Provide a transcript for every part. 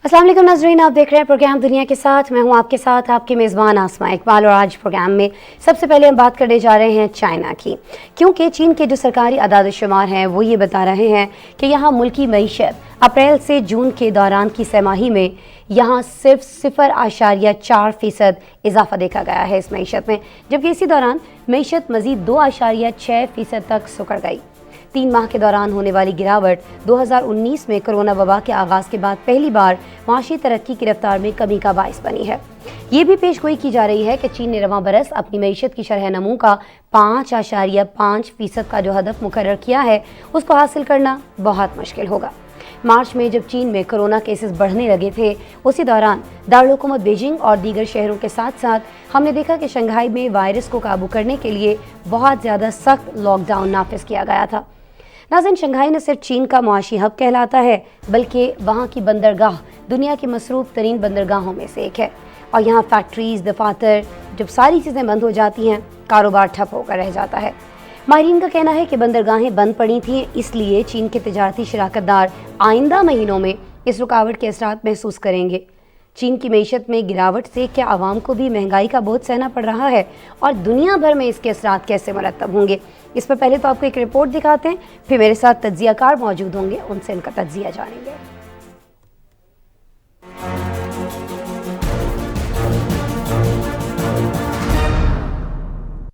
अस्सलाम वालेकुम नाज़रीन, आप देख रहे हैं प्रोग्राम दुनिया के साथ। मैं हूं आपके साथ आपकी मेज़बान आसमा इकबाल। और आज प्रोग्राम में सबसे पहले हम बात करने जा रहे हैं चाइना की, क्योंकि चीन के जो सरकारी अदाद शुमार हैं वो ये बता रहे हैं कि यहाँ मुल्की मईशत अप्रैल से जून के दौरान की सहमाही में यहाँ सिर्फ 0.4% इजाफा देखा गया है इस मईशत में, जबकि इसी दौरान मईशत मज़ीद 2.6% तक सुकड़ गई। 3 माह के दौरान होने वाली गिरावट 2019 में कोरोना वबा के आगाज़ के बाद पहली बार माशी तरक्की की रफ्तार में कमी का बाइस बनी है। ये भी पेशगोई की जा रही है कि चीन ने रवां बरस अपनी मईशत की शरह नमू का 5.5% का जो हदफ मुकर्रर किया है उसको हासिल करना बहुत मुश्किल होगा। मार्च में जब चीन में कोरोना केसेस बढ़ने लगे थे, उसी दौरान दारुल-हुकूमत बीजिंग और दीगर शहरों के साथ साथ हमने देखा कि शंघाई में वायरस को काबू करने के लिए बहुत ज़्यादा सख्त लॉकडाउन नाफिज किया गया था। नाज़रीन, शंघाई न सिर्फ चीन का मुआशी हब कहलाता है, बल्कि वहाँ की बंदरगाह दुनिया की मसरूफ़ तरीन बंदरगाहों में से एक है। और यहाँ फैक्ट्रीज़, दफातर, जब सारी चीज़ें बंद हो जाती हैं, कारोबार ठप होकर रह जाता है। माहिरीन का कहना है कि बंदरगाहें बंद पड़ी थीं, इसलिए चीन के तिजारती शराकतदार आइंदा महीनों में इस रुकावट के असरात महसूस करेंगे। चीन की मईशत में गिरावट से क्या आवाम को भी महंगाई का बोझ सहना पड़ रहा है, और दुनिया भर में इसके असरात कैसे मरतब होंगे? इस पर पहले तो आपको एक रिपोर्ट दिखाते हैं, फिर मेरे साथ तज्जियाकार मौजूद होंगे, उनसे इनका तज्जिया जानेंगे।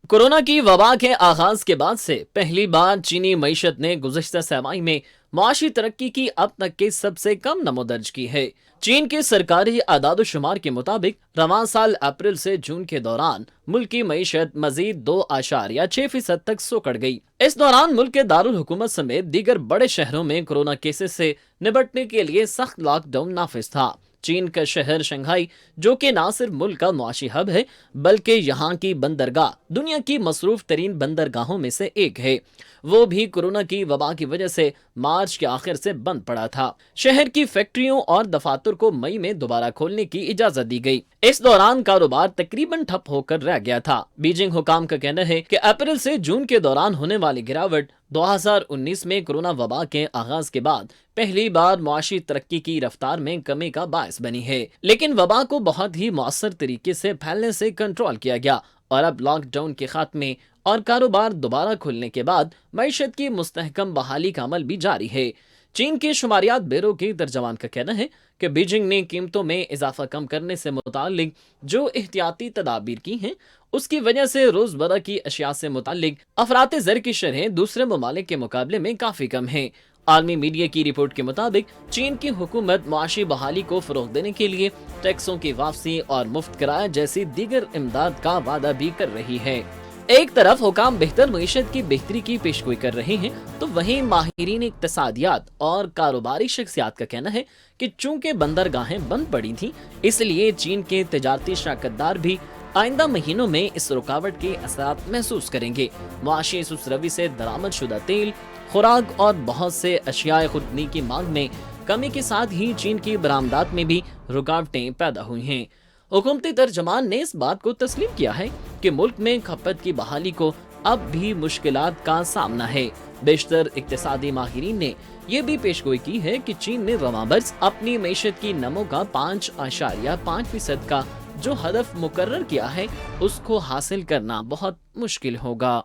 कोरोना की वबा के आगाज के बाद से पहली बार चीनी मईशत ने गुज़श्ता छमाही में मुआशी तरक्की की अब तक के सबसे कम नमो दर्ज की है। चीन के सरकारी आदाद शुमार के मुताबिक रवां साल अप्रैल से जून के दौरान मुल्क की मईशत मजीद 2.6% तक सुकड़ गई। इस दौरान मुल्क के दारुल हुकूमत समेत दीगर बड़े शहरों में कोरोना केसेस से निपटने के लिए सख्त लॉकडाउन नाफिज था। चीन का शहर शंघाई, जो कि न सिर्फ मुल्क का मुआशी हब है बल्कि यहाँ की बंदरगाह दुनिया की मसरूफ तरीन बंदरगाहों में से एक है, वो भी कोरोना की वबा की वजह से मार्च के आखिर से बंद पड़ा था। शहर की फैक्ट्रियों और दफातर को मई में दोबारा खोलने की इजाजत दी गई। इस दौरान कारोबार तकरीबन ठप होकर रह गया था। बीजिंग हुकाम का कहना है कि अप्रैल से जून के दौरान होने वाली गिरावट 2019 में कोरोना वबा के आगाज के बाद पहली बार मुआशी तरक्की की रफ्तार में कमी का बायस बनी है, लेकिन वबा को बहुत ही मौसर तरीके से फैलने से कंट्रोल किया गया और अब लॉकडाउन के खात्मे और कारोबार दोबारा खुलने के बाद मईशत की मुस्तहकम बहाली का अमल भी जारी है। चीन के शुमारियात ब्यूरो के तर्जमान का कहना है कि बीजिंग ने कीमतों में इजाफा कम करने से मुतालिक जो एहतियाती तदाबीर की हैं, उसकी वजह से रोजमर्रा की अशिया से मुतालिक अफरात ज़र की शरह दूसरे ममालिक के मुकाबले में काफी कम है। आलमी मीडिया की रिपोर्ट के मुताबिक चीन की हुकूमत मुआशी बहाली को फरोग देने के लिए टैक्सों की वापसी और मुफ्त किराया जैसी दीगर इमदाद का वादा भी कर रही है। एक तरफ हुकाम बेहतर मईशत की बेहतरी की पेशगोई कर रहे हैं, तो वहीं माहिरीन इक्तसादियात और कारोबारी शख्सियात का कहना है कि चूंकि बंदरगाहें बंद पड़ी थीं, इसलिए चीन के तिजारती शराकतदार भी आइंदा महीनों में इस रुकावट के असरात महसूस करेंगे। मुआशी सुसरवी से दरामद शुदा तेल, खुराक और बहुत से अशियाए खुदनी की मांग में कमी के साथ ही चीन की बरामदात में भी रुकावटें पैदा हुई हैं। हुकूमती तर्जमान ने इस बात को तस्लीम किया है कि मुल्क में खपत की बहाली को अब भी मुश्किलात का सामना है। बेशतर इक्तिसादी माहिरीन ने यह भी पेशगोई की है कि चीन ने रवां बरस अपनी मईशत की नमो का 5.5% का जो हदफ मुकर्रर किया है उसको हासिल करना बहुत मुश्किल होगा।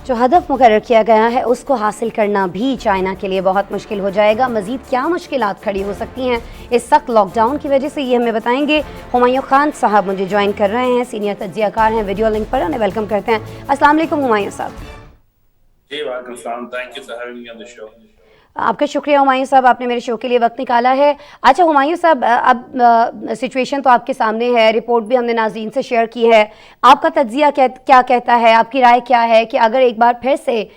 जो हदफ मुकर्रर किया गया है उसको हासिल करना भी चाइना के लिए बहुत मुश्किल हो जाएगा। मज़ीद क्या मुश्किलात खड़ी हो सकती हैं इस सख्त लॉकडाउन की वजह से, ये हमें बताएंगे। हुमायूं खान साहब मुझे ज्वाइन कर रहे हैं, सीनियर तज्जियाकार हैं, वीडियो लिंक पर, उन्हें वेलकम करते हैं। अस्सलाम वालेकुम हुमायूं साहब। जी वालेकुम सलाम, thank you for having me on the show. आपका शुक्रिया हुमायूं साहब, आपने मेरे शो के लिए वक्त निकाला है। अच्छा हुमायूं साहब, अब सिचुएशन तो आपके सामने है, रिपोर्ट भी हमने नाज़रीन से शेयर की है, आपका तज्जिया क्या कहता है, आपकी राय क्या है कि अगर एक बार फिर से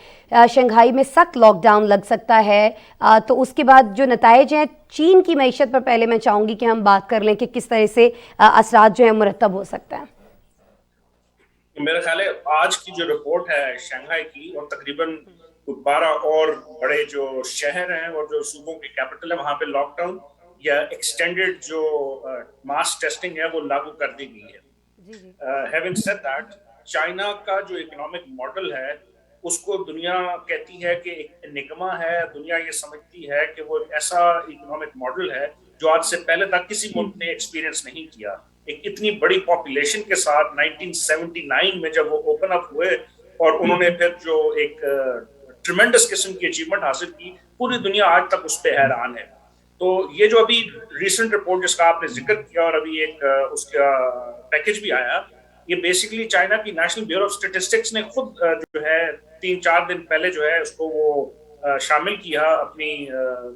शंघाई में सख्त लॉकडाउन लग सकता है तो उसके बाद जो नताइज हैं चीन की मईशत पर, पहले मैं चाहूँगी कि हम बात कर लें कि किस तरह से असरात जो है मुरतब हो सकता है। मेरा ख्याल है आज की जो रिपोर्ट है शंघाई की, और तकरीबन 12 और बड़े जो शहर हैं और जो सूबों के कैपिटल है वहां पे लॉकडाउन या एक्सटेंडेड जो मास टेस्टिंग है वो लागू कर दी गई है। हैविंग सेड दैट, चाइना का जो इकोनॉमिक मॉडल है اس کو دنیا کہتی ہے کہ ایک نگما ہے، دنیا یہ سمجھتی ہے کہ وہ ایسا اکنامک ماڈل ہے جو آج سے پہلے تک کسی ملک نے ایکسپیرینس نہیں کیا. ایک اتنی بڑی پاپولیشن کے ساتھ 1979 میں جب وہ اوپن اپ ہوئے اور انہوں نے پھر جو ایک ٹریمنڈس قسم کی اچیومنٹ حاصل کی، پوری دنیا آج تک اس پہ حیران ہے. تو یہ جو ابھی ریسنٹ رپورٹ جس کا آپ نے ذکر کیا اور ابھی ایک اس کا پیکج بھی آیا، یہ بیسیکلی چائنا کی نیشنل بیورو آف اسٹیٹسٹکس نے خود جو ہے 3-4 دن پہلے جو ہے اس کو وہ شامل کیا اپنی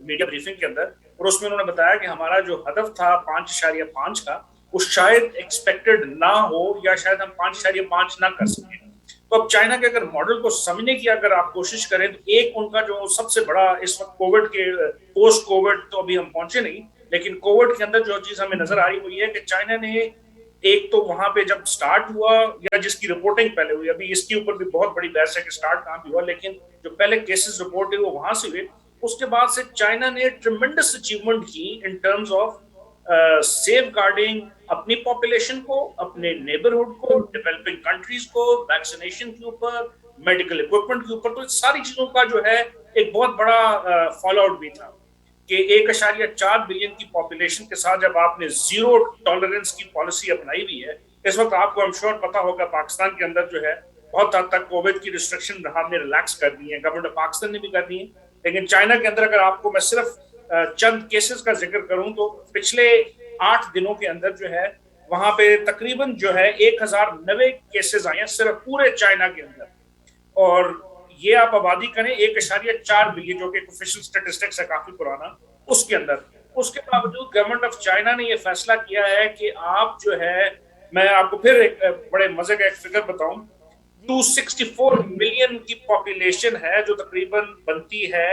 میڈیا بریفنگ کے اندر، اور اس میں انہوں نے بتایا کہ ہمارا جو ہدف تھا 5.5 کا وہ شاید ایکسپیکٹڈ نہ ہو یا شاید ہم 5.5 نہ کر سکیں. تو اب چائنا کے اگر ماڈل کو سمجھنے کی اگر آپ کوشش کریں تو ایک ان کا جو سب سے بڑا اس وقت کووڈ کے پوسٹ کووڈ تو ابھی ہم پہنچے نہیں، لیکن کووڈ کے اندر جو چیز ہمیں نظر آ رہی وہ یہ ہے کہ چائنا نے ایک تو وہاں پہ جب سٹارٹ ہوا یا جس کی رپورٹنگ پہلے ہوئی، ابھی اس کے اوپر بھی بہت بڑی بحث ہے کہ سٹارٹ کہاں پہ ہوا، لیکن جو پہلے کیسز رپورٹ ہوئے وہ وہاں سے ہوئے. اس کے بعد سے چائنا نے ٹریمنڈس اچیومنٹ کی in terms of safeguarding اپنی پاپولیشن کو، اپنے نیبرہڈ کو، ڈیولپنگ کنٹریز کو، ویکسینیشن کے اوپر، میڈیکل اکوپمنٹ کے اوپر. تو ساری چیزوں کا جو ہے ایک بہت بڑا فال آؤٹ بھی تھا کہ 1.4 بلین کی پاپولیشن کے ساتھ جب آپ نے زیرو ٹالرنس کی پالیسی اپنائی ہوئی ہے. اس وقت آپ کو ہم شور پتا ہوگا پاکستان کے اندر جو ہے بہت حد تک کووڈ کی ریسٹرکشن ہم نے ریلیکس کر دی ہے، گورنمنٹ آف پاکستان نے بھی کر دی ہے. لیکن چائنا کے اندر اگر آپ کو میں صرف چند کیسز کا ذکر کروں تو پچھلے 8 دنوں کے اندر جو ہے وہاں پہ تقریباً جو ہے 1090 کیسز آئے ہیں صرف پورے چائنا کے اندر. اور یہ آپ آبادی کریں 1.4 بلین جو کہ آفیشل اسٹیٹسٹکس ہے کافی پرانا اس کے اندر. اس کے باوجود گورنمنٹ آف چائنا نے یہ فیصلہ کیا ہے کہ آپ جو ہے، میں آپ کو پھر ایک بڑے مزے کا ایک فگر بتاؤں، 264 ملین کی پاپولیشن ہے جو تقریباً بنتی ہے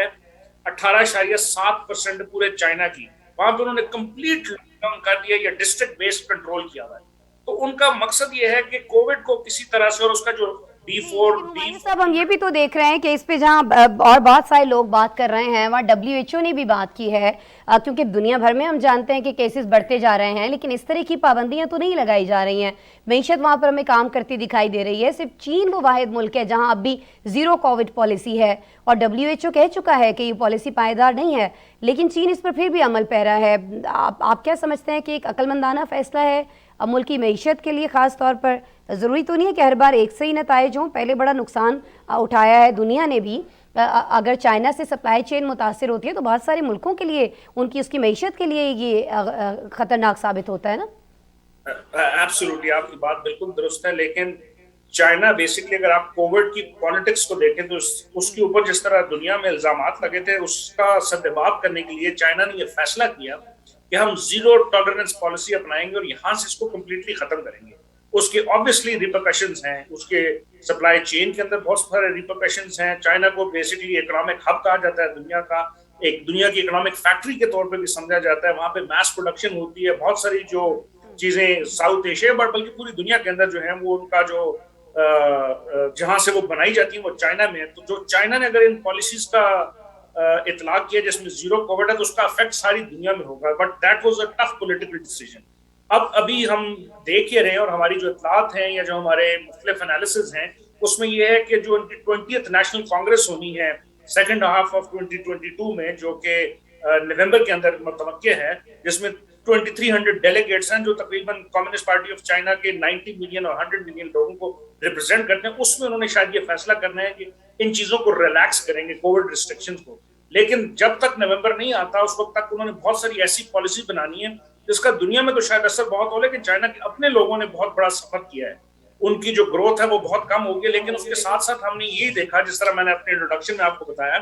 18.7% پورے چائنا کی. وہاں پہ انہوں نے کمپلیٹ لاک ڈاؤن کر دیا یا ڈسٹرکٹ بیسڈ کنٹرول کیا ہوا ہے. تو ان کا مقصد یہ ہے کہ کووڈ کو کسی طرح سے، اور اس کا جو صاحب ہم یہ بھی تو دیکھ رہے ہیں کہ اس پہ جہاں اور بہت سارے لوگ بات کر رہے ہیں وہاں WHO نے بھی بات کی ہے، کیونکہ دنیا بھر میں ہم جانتے ہیں کہ کیسز بڑھتے جا رہے ہیں، لیکن اس طرح کی پابندیاں تو نہیں لگائی جا رہی ہیں. معیشت وہاں پر ہمیں کام کرتی دکھائی دے رہی ہے. صرف چین وہ واحد ملک ہے جہاں اب بھی زیرو کووڈ پالیسی ہے، اور WHO کہہ چکا ہے کہ یہ پالیسی پائیدار نہیں ہے، لیکن چین اس پر پھر بھی عمل پیرا ہے. آپ کیا سمجھتے ہیں کہ ایک عقل مندانہ فیصلہ ہے ملک کی معیشت کے لیے؟ خاص طور پر ضروری تو نہیں ہے کہ ہر بار ایک سے ہی نتائج ہوں. پہلے بڑا نقصان اٹھایا ہے دنیا نے بھی. اگر چائنا سے سپلائی چین متاثر ہوتی ہے تو بہت سارے ملکوں کے لیے اس کی معیشت کے لیے یہ خطرناک ثابت ہوتا ہے نا. ایبسولوٹلی آپ کی بات بالکل درست ہے، لیکن چائنا بیسکلی اگر آپ کووڈ کی پالیٹکس کو دیکھیں تو اس کے اوپر جس طرح دنیا میں الزامات لگے تھے اس کا سدباب کرنے کے لیے چائنا نے یہ فیصلہ کیا کہ ہم زیرو ٹالرنس پالیسی اپنائیں گے اور یہاں سے اس کو کمپلیٹلی ختم کریں گے. اس کے obviously ریپرکشنز ہیں، اس کے سپلائی چین کے اندر بہت سارے ریپرکشنز ہیں. چائنا کو بیسکلی اکنامک ہب کہا جاتا ہے دنیا کا، ایک دنیا کی اکنامک فیکٹری کے طور پہ بھی سمجھا جاتا ہے. وہاں پہ میس پروڈکشن ہوتی ہے، بہت ساری جو چیزیں ساؤتھ ایشیا بلکہ پوری دنیا کے اندر جو ہیں وہ ان کا جو جہاں سے وہ بنائی جاتی ہیں وہ چائنا میں ہے. تو جو چائنا نے اگر ان پالیسیز کا اطلاق کیا جس میں زیرو کووڈ ہے تو اس کا افیکٹ ساری دنیا میں ہوگا. But that was a tough political decision. ابھی ہم دیکھ ہی رہے ہیں اور ہماری جو اطلاعات ہیں یا جو ہمارے مختلف انالیسز ہیں اس میں یہ ہے کہ جو ان کی 20th نیشنل کانگریس ہونی ہے سیکنڈ ہاف آف 2022 میں، جو کہ نومبر کے اندر متوقع ہے، جس میں 2300 ڈیلیگیٹس ہیں جو تقریباً کمیونسٹ پارٹی آف چائنا کے 90 ملین اور 100 ملین لوگوں کو ریپرزینٹ کرتے ہیں. اس میں انہوں نے شاید یہ فیصلہ کرنا ہے کہ ان چیزوں کو ریلیکس کریں گے، کووڈ ریسٹرکشن کو. لیکن جب تک نومبر نہیں آتا اس وقت تک انہوں نے بہت ساری ایسی پالیسی بنانی ہے جس کا دنیا میں تو شاید اثر بہت ہو، لیکن چائنا کے اپنے لوگوں نے بہت بڑا سفر کیا ہے. ان کی جو گروتھ ہے وہ بہت کم ہوگی، لیکن اس کے ساتھ ساتھ ہم نے یہی دیکھا جس طرح میں نے اپنے انٹروڈکشن میں آپ کو بتایا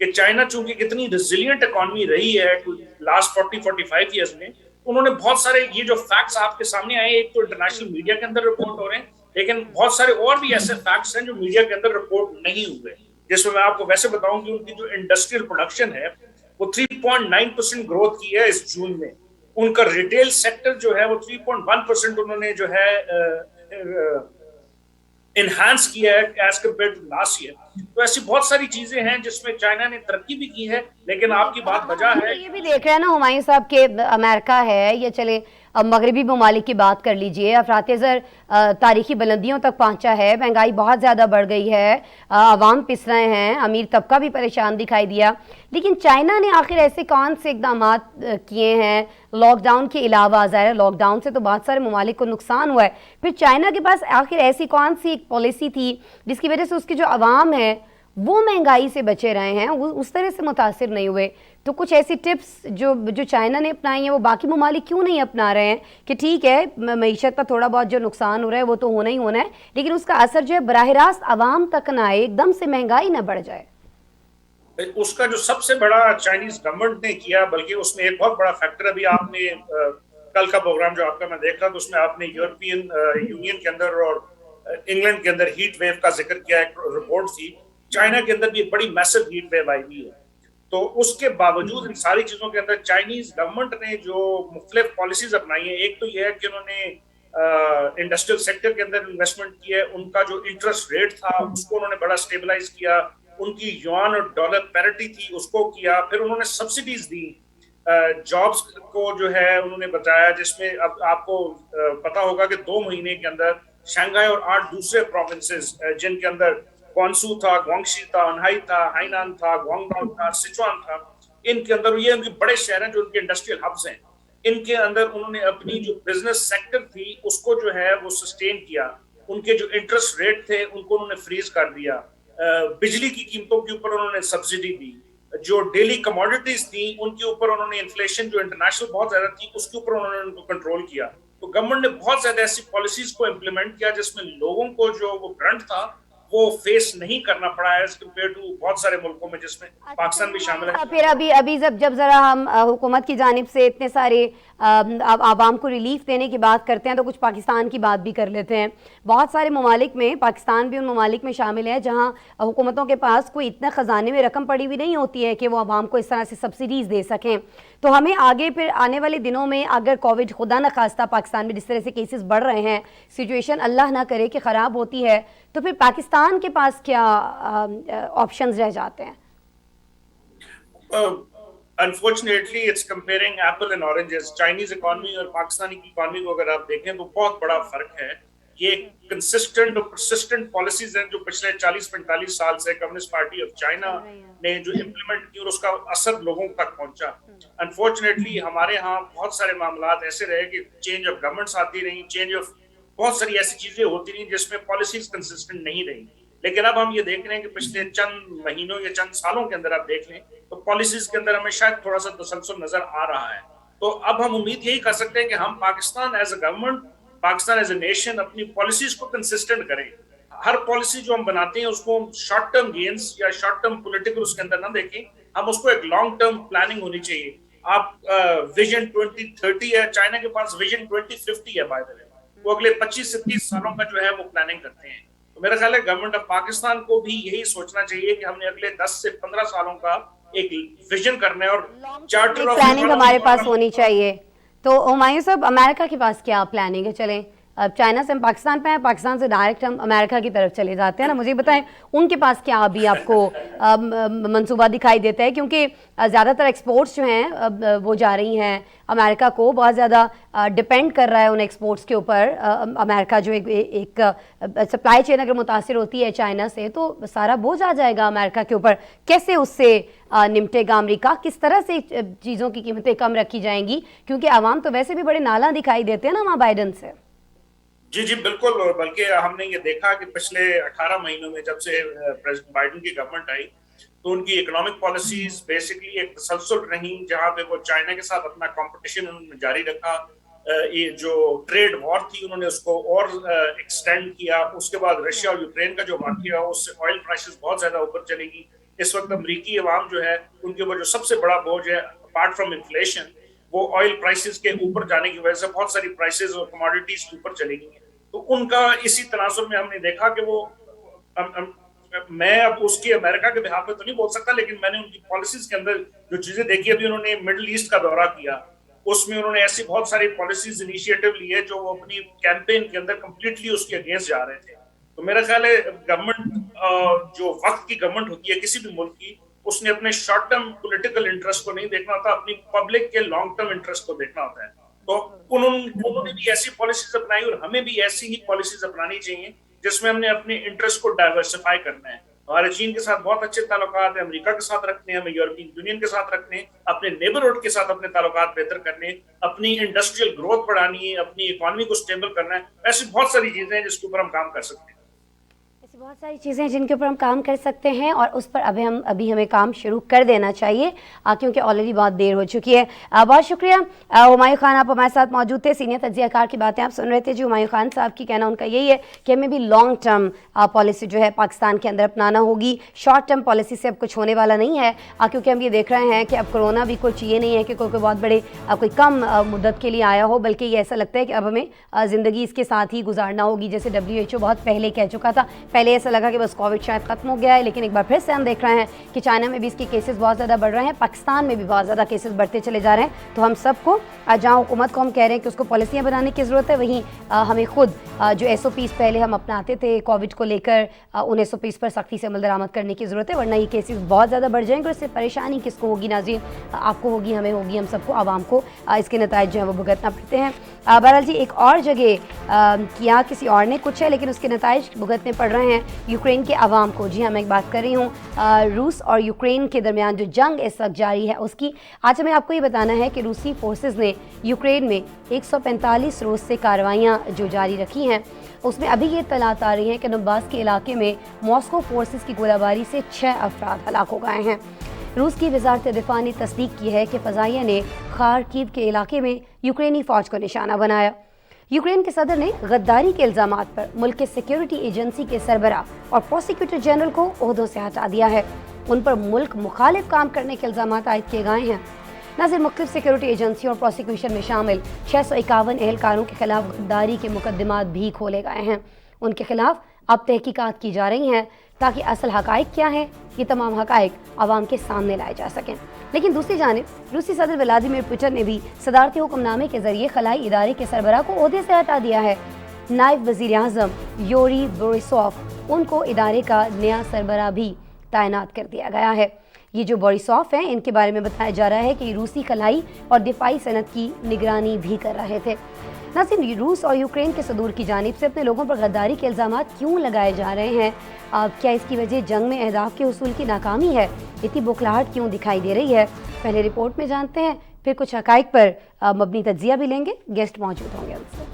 کہ چائنا چونکہ کتنی ریزیلینٹ اکانومی رہی ہے لاسٹ 40-45 ایئرز میں، انہوں نے بہت سارے یہ جو فیکٹس آپ کے سامنے آئے، ایک تو انٹرنیشنل میڈیا کے اندر رپورٹ ہو رہے ہیں، لیکن بہت سارے اور بھی ایسے فیکٹس ہیں جو میڈیا کے اندر رپورٹ نہیں ہوئے، جس میں آپ کو ویسے بتاؤں کہ ان کی جو انڈسٹریل پروڈکشن ہے وہ 3.9% گروتھ کی ہے اس جون میں. ان کا ریٹیل سیکٹر جو ہے وہ 3.1% انہوں نے جو ہے انہانس کیا ہے as compare to last year. تو ایسی بہت ساری چیزیں ہیں جس میں چائنا نے ترقی بھی کی ہے، لیکن آپ کی بات بجا ہم ہے. تو یہ بھی دیکھ رہے ہیں نا ہمایوں صاحب کہ امریکہ ہے یا چلے اب مغربی ممالک کی بات کر لیجئے، افراط زر تاریخی بلندیوں تک پہنچا ہے، مہنگائی بہت زیادہ بڑھ گئی ہے، عوام پس رہے ہیں، امیر طبقہ بھی پریشان دکھائی دیا، لیکن چائنا نے آخر ایسے کون سے اقدامات کیے ہیں لاک ڈاؤن کے علاوہ؟ ظاہر ہے لاک ڈاؤن سے تو بہت سارے ممالک کو نقصان ہوا ہے، پھر چائنا کے پاس آخر ایسی کون سی ایک پالیسی تھی جس کی وجہ سے اس کے جو عوام ہیں وہ مہنگائی سے بچے رہے ہیں، اس طرح سے متاثر نہیں ہوئے؟ تو کچھ ایسی ٹپس جو چائنا نے اپنائی ہیں وہ باقی ممالک کیوں نہیں اپنا رہے ہیں کہ ٹھیک ہے معیشت پر تھوڑا بہت جو نقصان ہو رہا ہے وہ تو ہونا ہی ہونا ہے، لیکن اس کا اثر جو ہے براہ راست عوام تک نہ آئے، ایک دم سے مہنگائی نہ بڑھ جائے؟ اس کا جو سب سے بڑا چائنیز گورنمنٹ نے کیا، بلکہ اس میں ایک بہت بڑا فیکٹر ابھی آپ نے کل کا پروگرام جو آپ کا میں دیکھ رہا تو اس میں آپ نے یورپین یونین کے اندر اور انگلینڈ کے اندر ہیٹ ویو کا ذکر کیا، ایک رپورٹ تھی. چائنا کے اندر بھی ایک بڑی میسو ہیٹ ویو آئی ہوئی ہے. تو اس کے باوجود ان ساری چیزوں کے اندر چائنیز گورنمنٹ نے جو مختلف پالیسیز اپنائی ہیں، ایک تو یہ ہے کہ انہوں نے انڈسٹریل سیکٹر کے اندر انویسٹمنٹ کی ہے. ان کا جو انٹرسٹ ریٹ تھا اس کو انہوں نے بڑا سٹیبلائز کیا. ان کی یوان اور ڈالر پیرٹی تھی اس کو کیا. پھر انہوں نے سبسڈیز دی جابز کو جو ہے انہوں نے بتایا، جس میں اب آپ کو پتا ہوگا کہ 2 مہینے کے اندر شنگھائی اور 8 دوسرے پروونسز جن کے اندر کوانسو تھا، گوانگشی تھا، انہائی تھا، ہائنان تھا، گوانگڈونگ تھا، سچوان تھا، ان کے اندر یہ ان کے بڑے شہر ہیں جو ان کے انڈسٹریل ہبز ہیں. ان کے اندر انہوں نے اپنی جو بزنس سیکٹر تھی اس کو جو ہے وہ سسٹین کیا. ان کے جو انٹرسٹ ریٹ تھے ان کو انہوں نے فریز کر دیا. بجلی کی قیمتوں کے اوپر انہوں نے سبسڈی دی. جو ڈیلی کموڈیٹیز تھیں ان کے اوپر انہوں نے انفلیشن جو انٹرنیشنل بہت زیادہ تھی اس کے اوپر انہوں نے ان کو کنٹرول کیا. تو گورنمنٹ نے بہت زیادہ ایسی پالیسیز کو امپلیمنٹ کیا جس میں لوگوں کو جو وہ برنٹ تھا وہ فیس نہیں کرنا پڑا ہے ایز کمپیئر ٹو بہت سارے ملکوں میں جس میں پاکستان بھی شامل ہے. پھر ابھی جب ذرا ہم حکومت کی جانب سے اتنے سارے عوام کو ریلیف دینے کی بات کرتے ہیں تو کچھ پاکستان کی بات بھی کر لیتے ہیں. بہت سارے ممالک میں پاکستان بھی ان ممالک میں شامل ہے جہاں حکومتوں کے پاس کوئی اتنا خزانے میں رقم پڑی ہوئی نہیں ہوتی ہے کہ وہ عوام کو اس طرح سے سبسڈیز دے سکیں. تو ہمیں آگے پھر آنے والے دنوں میں اگر کووڈ خدا نہ خواستہ پاکستان میں جس طرح سے کیسز بڑھ رہے ہیں، سچویشن اللہ نہ کرے کہ خراب ہوتی ہے، تو پھر پاکستان کے پاس کیا آپشنز رہ جاتے ہیں؟ Unfortunately its comparing apple and oranges. Chinese economy اور پاکستانی کی اکانومی کو اگر آپ دیکھیں تو بہت بڑا فرق ہے. یہ کنسسٹنٹ اور پرسسٹنٹ پالیسیز ہیں جو پچھلے 40-45 سال سے کمیونسٹ پارٹی آف چائنا نے جو امپلیمنٹ کی اور اس کا اثر لوگوں تک پہنچا. انفارچونیٹلی ہمارے ہاں بہت سارے معاملات ایسے رہے کہ چینج آف گورنمنٹس آتی رہی، چینج آف بہت ساری ایسی چیزیں ہوتی رہی جس میں پالیسیز کنسسٹنٹ نہیں رہی. لیکن اب ہم یہ دیکھ رہے ہیں کہ پچھلے چند مہینوں یا چند سالوں کے اندر آپ دیکھ لیں تو پالیسیز کے اندر ہمیں شاید تھوڑا سا تسلسل نظر آ رہا ہے. تو اب ہم امید یہی کر سکتے ہیں کہ ہم Pakistan as a government, Pakistan as a nation اپنی پالیسیز کو کنسسٹنٹ کریں. ہر پالیسی جو ہم بناتے ہیں اس کو شارٹ ٹرم گینز یا شارٹ ٹرم پولیٹیکل اس کے اندر نہ دیکھیں، ہم اس کو ایک لانگ ٹرم پلاننگ ہونی چاہیے. آپ ویژن 2030 ہے، چائنا کے پاس ویژن 2050 ہے بائی دا وے. وہ اگلے 25 سے 30 سالوں کا جو ہے وہ پلاننگ کرتے ہیں. تو میرا خیال ہے گورنمنٹ آف پاکستان کو بھی یہی سوچنا چاہیے کہ ہم نے اگلے 10 سے 15 سالوں کا ایک ویژن کرنا ہے اور چارٹر آف پلاننگ ہمارے پاس ہونی چاہیے. تو ہمایوں صاحب امریکہ کے پاس کیا پلاننگ ہے؟ چلیں اب چائنا سے ہم پاکستان پہ ہیں، پاکستان سے ڈائریکٹ ہم امریکہ کی طرف چلے جاتے ہیں نا. مجھے بتائیں ان کے پاس کیا ابھی آپ کو منصوبہ دکھائی دیتا ہے؟ کیونکہ زیادہ تر ایکسپورٹس جو ہیں وہ جا رہی ہیں امریکہ کو، بہت زیادہ ڈپینڈ کر رہا ہے ان ایکسپورٹس کے اوپر امریکہ. جو ایک سپلائی چین اگر متاثر ہوتی ہے چائنا سے تو سارا بوجھ آ جائے گا امریکہ کے اوپر. کیسے اس سے نمٹے گا امریکہ؟ کس طرح سے چیزوں کی قیمتیں کم رکھی جائیں گی؟ کیونکہ عوام تو ویسے بھی بڑے نالاں دکھائی دیتے ہیں نا وہاں بائیڈن سے. جی بالکل. اور بلکہ ہم نے یہ دیکھا کہ پچھلے 18 مہینوں میں جب سے پریزیڈنٹ بائیڈن کی گورنمنٹ آئی تو ان کی اکنامک پالیسیز بیسکلی ایک تسلسل رہیں، جہاں پہ وہ چائنا کے ساتھ اپنا کمپٹیشن انہوں نے جاری رکھا. یہ جو ٹریڈ وار تھی انہوں نے اس کو اور ایکسٹینڈ کیا. اس کے بعد رشیا اور یوکرین کا جو واقعہ ہوا اس سے آئل پرائسز بہت زیادہ اوپر چلے گی. اس وقت امریکی عوام جو ہے ان کے اوپر جو سب سے بڑا بوجھ ہے اپارٹ فرام انفلیشن وہ آئل پرائسز کے اوپر جانے کی وجہ سے بہت ساری پرائسز اور کموڈیٹیز کے اوپر چلے گی. تو ان کا اسی تناسب میں ہم نے دیکھا کہ وہ میں اب اس کی امریکہ کے بہاف پہ تو نہیں بول سکتا، لیکن میں نے ان کی پالیسیز کے اندر جو چیزیں دیکھی، ابھی انہوں نے مڈل ایسٹ کا دورہ کیا، اس میں انہوں نے ایسی بہت ساری پالیسیز انیشیٹو لیے جو وہ اپنی کیمپین کے اندر کمپلیٹلی اس کے اگینسٹ جا رہے تھے. تو میرا خیال ہے گورنمنٹ جو وقت کی گورنمنٹ ہوتی ہے کسی بھی ملک کی उसने अपने शॉर्ट टर्म पॉलिटिकल इंटरेस्ट को नहीं देखना होता, अपनी पब्लिक के लॉन्ग टर्म इंटरेस्ट को देखना होता है। तो उन्होंने भी ऐसी पॉलिसीज अपनाई और हमें भी ऐसी ही पॉलिसीज अपनानी चाहिए जिसमें हमने अपने इंटरेस्ट को डाइवर्सिफाई करना है। हमारे चीन के साथ बहुत अच्छे ताल्लुकात हैं, अमेरिका के साथ रखने हैं, हमें यूरोपियन यूनियन के साथ रखने हैं, अपने नेबरहुड के साथ अपने ताल्लुकात बेहतर करने हैं, अपनी इंडस्ट्रियल ग्रोथ बढ़ानी है, अपनी इकोनॉमी को स्टेबल करना है। ऐसी बहुत सारी चीजें हैं जिसके ऊपर हम काम कर सकते हैं। ऐसी बहुत सारी चीज़ें हैं जिनके ऊपर हम काम कर सकते हैं और उस पर अभी हमें काम शुरू कर देना चाहिए, क्योंकि ऑलरेडी बहुत देर हो चुकी है। बहुत शुक्रिया हुमायूं खान, आप हमारे साथ मौजूद थे। सीनियर तज्ज़ियाकार की बातें आप सुन रहे थे जी। हुमायूं खान साहब की कहना उनका यही है कि हमें भी लॉन्ग टर्म पॉलिसी जो है पाकिस्तान के अंदर अपनाना होगी। शॉर्ट टर्म पॉलिसी से अब कुछ होने वाला नहीं है, क्योंकि हम ये देख रहे हैं कि अब कोरोना भी कुछ ये नहीं है कि कोई बहुत बड़े कोई कम मुद्दत के लिए आया हो, बल्कि ये ऐसा लगता है कि अब हमें ज़िंदगी इसके साथ ही गुजारना होगी। जैसे WHO बहुत पहले कह चुका था। पहले ऐसा लगा कि बस कोविड शायद ख़त्म हो गया है, लेकिन एक बार फिर से हम देख रहे हैं कि चाइना में भी इसके केसेस बहुत ज़्यादा बढ़ रहे हैं, पाकिस्तान में भी बहुत ज़्यादा केसेस बढ़ते चले जा रहे हैं। तो हम सबको, जहाँ हुकूमत को हम कह रहे हैं कि उसको पॉलिसियाँ बनाने की ज़रूरत है, वहीं हमें खुद जो SOPs पहले हम अपनाते थे कोविड को लेकर, उन SOPs पर सख्ती से अमल दरामद करने की ज़रूरत है, वरना ये केसेस बहुत ज़्यादा बढ़ जाएंगे। और इससे परेशानी किसको होगी नाज़रीन? आपको होगी, हमें होगी, हम सबको, आवाम को इसके नताइज जो है वो भुगतना पड़ते हैं। बहरहाल जी, एक और जगह किया किसी और ने कुछ है, लेकिन उसके नताइज भुगतने पड़ रहे हैं यूक्रेन के आवाम को। जी हाँ, मैं एक बात कर रही हूँ रूस और यूक्रेन के दरमियान जो जंग इस वक्त जारी है उसकी। आज हमें आपको ये बताना है कि रूसी फोर्सेस ने यूक्रेन में 145 रोज़ से कार्रवाइयाँ जो जारी रखी हैं, उसमें अभी ये इत्तलात आ रही हैं कि डोंबास के इलाके में मॉस्को फोर्सेस की गोलाबारी से 6 अफराद हलाक हो गए हैं। रूस की वज़ारत दिफा ने तस्दीक की है कि फ़ज़ाइया ने खार्किव के इलाके में यूक्रेनी फ़ौज को निशाना बनाया। यूक्रेन के सदर ने गद्दारी के इल्ज़ामात पर मुल्क के सिक्योरिटी एजेंसी के सरबराह और प्रोसिक्यूटर जनरल को ओहदों से हटा दिया है। उन पर मुल्क मुखालिफ काम करने के इल्ज़ामात आयद किए गए हैं। नाज़िर, मुख्तलिफ सिक्योरिटी एजेंसियों और प्रोसिक्यूशन में शामिल 651 एहलकारों के खिलाफ गद्दारी के मुकदमात भी खोले गए हैं। उनके खिलाफ अब तहकीकात की जा रही हैं ताकि असल हक़ाइक़ क्या हैं, ये तमाम हक़ाइक़ आवाम के सामने लाए जा सकें। लेकिन दूसरी जानिब रूसी सदर व्लादिमीर पुतिन ने भी सदारती हुक्मनामे के ज़रिए खलाई इदारे के सरबराह को ओहदे से हटा दिया है। नायब वज़ीर आज़म यूरी बोरिसोव, उनको इदारे का नया सरबराह भी तैनात कर दिया गया है। ये जो बोरिसोव हैं, इनके बारे में बताया जा रहा है कि रूसी खलाई और दिफाई सनत की निगरानी भी कर रहे थे। नाज़रीन, रूस और यूक्रेन के सदूर की जानिब से अपने लोगों पर गद्दारी के इल्ज़ामात क्यों लगाए जा रहे हैं? क्या इसकी वजह जंग में अहदाफ के हुसूल की नाकामी है? इतनी बौखलाहट क्यों दिखाई दे रही है? पहले रिपोर्ट में जानते हैं, फिर कुछ हक़ाइक़ पर मबनी तज्ज़िया भी लेंगे। गेस्ट मौजूद होंगे उनसे।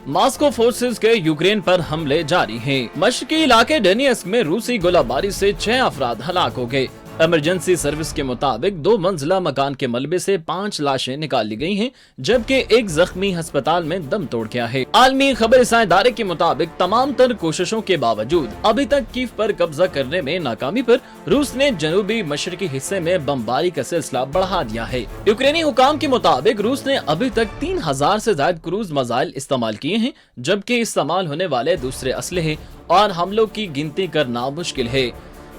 मॉस्को फोर्सेस के यूक्रेन पर हमले जारी हैं। मशरकी इलाके डोनेट्स्क में रूसी गोलाबारी से 6 अफराद हलाक हो गए। इमरजेंसी सर्विस के मुताबिक 2 मंजिला मकान के मलबे से 5 लाशें निकाल ली गई हैं, जबकि एक जख्मी अस्पताल में दम तोड़ गया है। आलमी खबर इदारे के मुताबिक तमाम तर कोशिशों के बावजूद अभी तक कीव पर कब्जा करने में नाकामी पर रूस ने जनूबी मशरकी हिस्से में बमबारी का सिलसिला बढ़ा दिया है। यूक्रेनी हुकाम के मुताबिक रूस ने अभी तक 3000 से ज्यादा क्रूज मिसाइल इस्तेमाल किए हैं, जबकि इस्तेमाल होने वाले दूसरे असलहे और हमलों की गिनती करना मुश्किल है।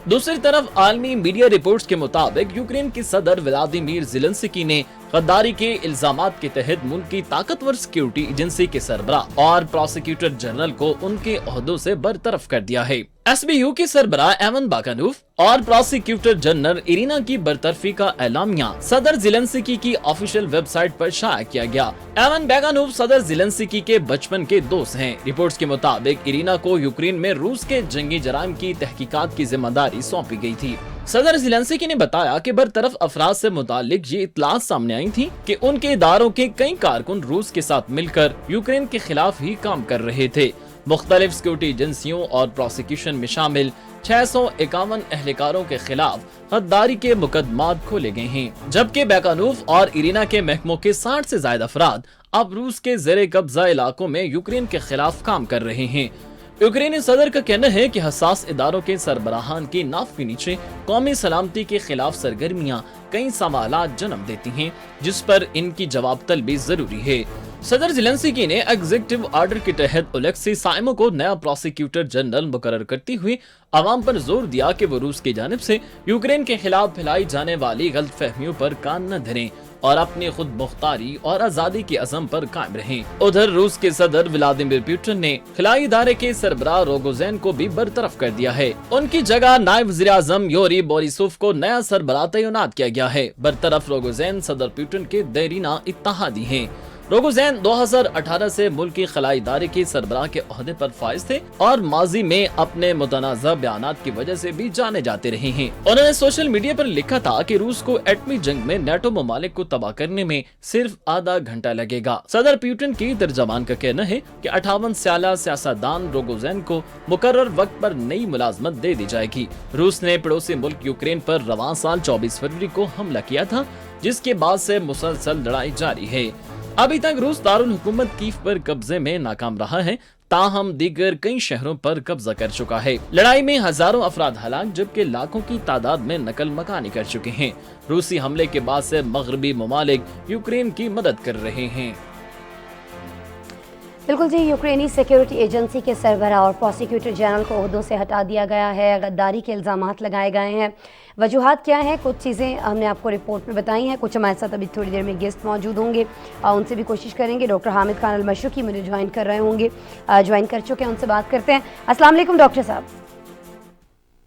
दूसरी तरफ आलमी मीडिया रिपोर्ट्स के मुताबिक यूक्रेन के सदर व्लादिमीर ज़ेलेंस्की ने गद्दारी के इल्जामात के तहत मुल्क की ताकतवर सिक्योरिटी एजेंसी के सरबराह और प्रोसिक्यूटर जनरल को उनके ओहदों से बरतरफ कर दिया है। SBU के सरबराह एवन बाकानोफ और प्रोसिक्यूटर जनरल इरिना की बरतरफी का एलामिया सदर ज़ेलेंस्की की ऑफिशियल वेबसाइट पर शाया किया गया। एवन बाकानोफ सदर ज़ेलेंस्की के बचपन के दोस्त हैं। रिपोर्ट्स के मुताबिक इरिना को यूक्रेन में रूस के जंगी जराइम की तहकीकात की जिम्मेदारी सौंपी गई थी। सदर ज़ेलेंस्की ने बताया कि बरतरफ अफराद से मुतालिक ये इत्तलात सामने आई थी कि उनके इदारों के कई कारकुन रूस के साथ मिलकर यूक्रेन के खिलाफ ही काम कर रहे थे। मुख्तलिफ सिक्योरिटी एजेंसियों और प्रोसिक्यूशन में शामिल 651 एहलकारों के खिलाफ गद्दारी के मुकदमात खोले गए हैं, जबकि बाकानोफ और इरिना के महकमों के 60 से ज्यादा अफराद अब रूस के ज़ेरे कब्जा इलाकों में यूक्रेन के खिलाफ काम कर रहे हैं। यूक्रेनी सदर का कहना है कि हसास इदारों के सरबराहान की नाफ के नीचे कौमी सलामती के खिलाफ सरगर्मियां कई सवालात जन्म देती हैं, जिस पर इनकी जवाब तलबी जरूरी है। सदर ज़ेलेंस्की ने एग्जीक्यूटिव ऑर्डर के तहत ओलेक्सी साइमो को नया प्रोसिक्यूटर जनरल मुकर्रर करती हुई आवाम पर जोर दिया कि वो रूस की जानिब से यूक्रेन के खिलाफ फैलाई जाने वाली गलतफहमियों पर कान न धरें और अपनी खुद मुख्तारी और आजादी के अज़म पर कायम रहें। उधर रूस के सदर व्लादिमीर पुतिन ने खिलाई इदारे के सरबराह रोगोजेन को भी बरतरफ कर दिया है। उनकी जगह नायब वज़ीर-ए-आज़म यूरी बोरिसोव को नया सरबराह तैनात किया गया है। बरतरफ रोगोजेन सदर पुतिन के देरीना इत्तेहादी हैं। रोगोजेन 2018 से मुल्क की खलाई इदारे के सरबराह के ओहदे पर फाइज थे और माजी में अपने मुतनाज़ा बयानात की वजह से भी जाने जाते रहे हैं। उन्होंने सोशल मीडिया पर लिखा था कि रूस को एटमी जंग में नेटो ममालिक को तबाह करने में सिर्फ आधा घंटा लगेगा। सदर पुतिन की तर्जमान का कहना है कि 58 साला सियासतदान रोगोजेन को मुकर्रर वक्त पर नई मुलाजमत दे दी जाएगी। रूस ने पड़ोसी मुल्क यूक्रेन पर रवां साल 24 फरवरी को हमला किया था, जिसके बाद से मुसलसल लड़ाई जारी है। अभी तक रूस दारुल हुकूमत कीव पर कब्जे में नाकाम रहा है, ताहम दीगर कई शहरों पर कब्जा कर चुका है। लड़ाई में हजारों अफराद हलाक जबकि लाखों की तादाद में नकल मकानी कर चुके हैं। रूसी हमले के बाद से मगरबी ममालिक यूक्रेन की मदद कर रहे हैं। बिल्कुल जी, यूक्रेनी सिक्योरिटी एजेंसी के सरबराह और प्रोसिक्यूटर जनरल को ओहदों से हटा दिया गया है। गद्दारी के इल्ज़ामात लगाए गए हैं। वजूहात क्या हैं, कुछ चीज़ें हमने आपको रिपोर्ट में बताई हैं। कुछ हमारे साथ अभी थोड़ी देर में गेस्ट मौजूद होंगे, उनसे भी कोशिश करेंगे। डॉक्टर हामिद खान अल-मशरकी मुझे ज्वाइन कर रहे होंगे, ज्वाइन कर चुके हैं, उनसे बात करते हैं। अस्सलाम वालेकुम डॉक्टर साहब।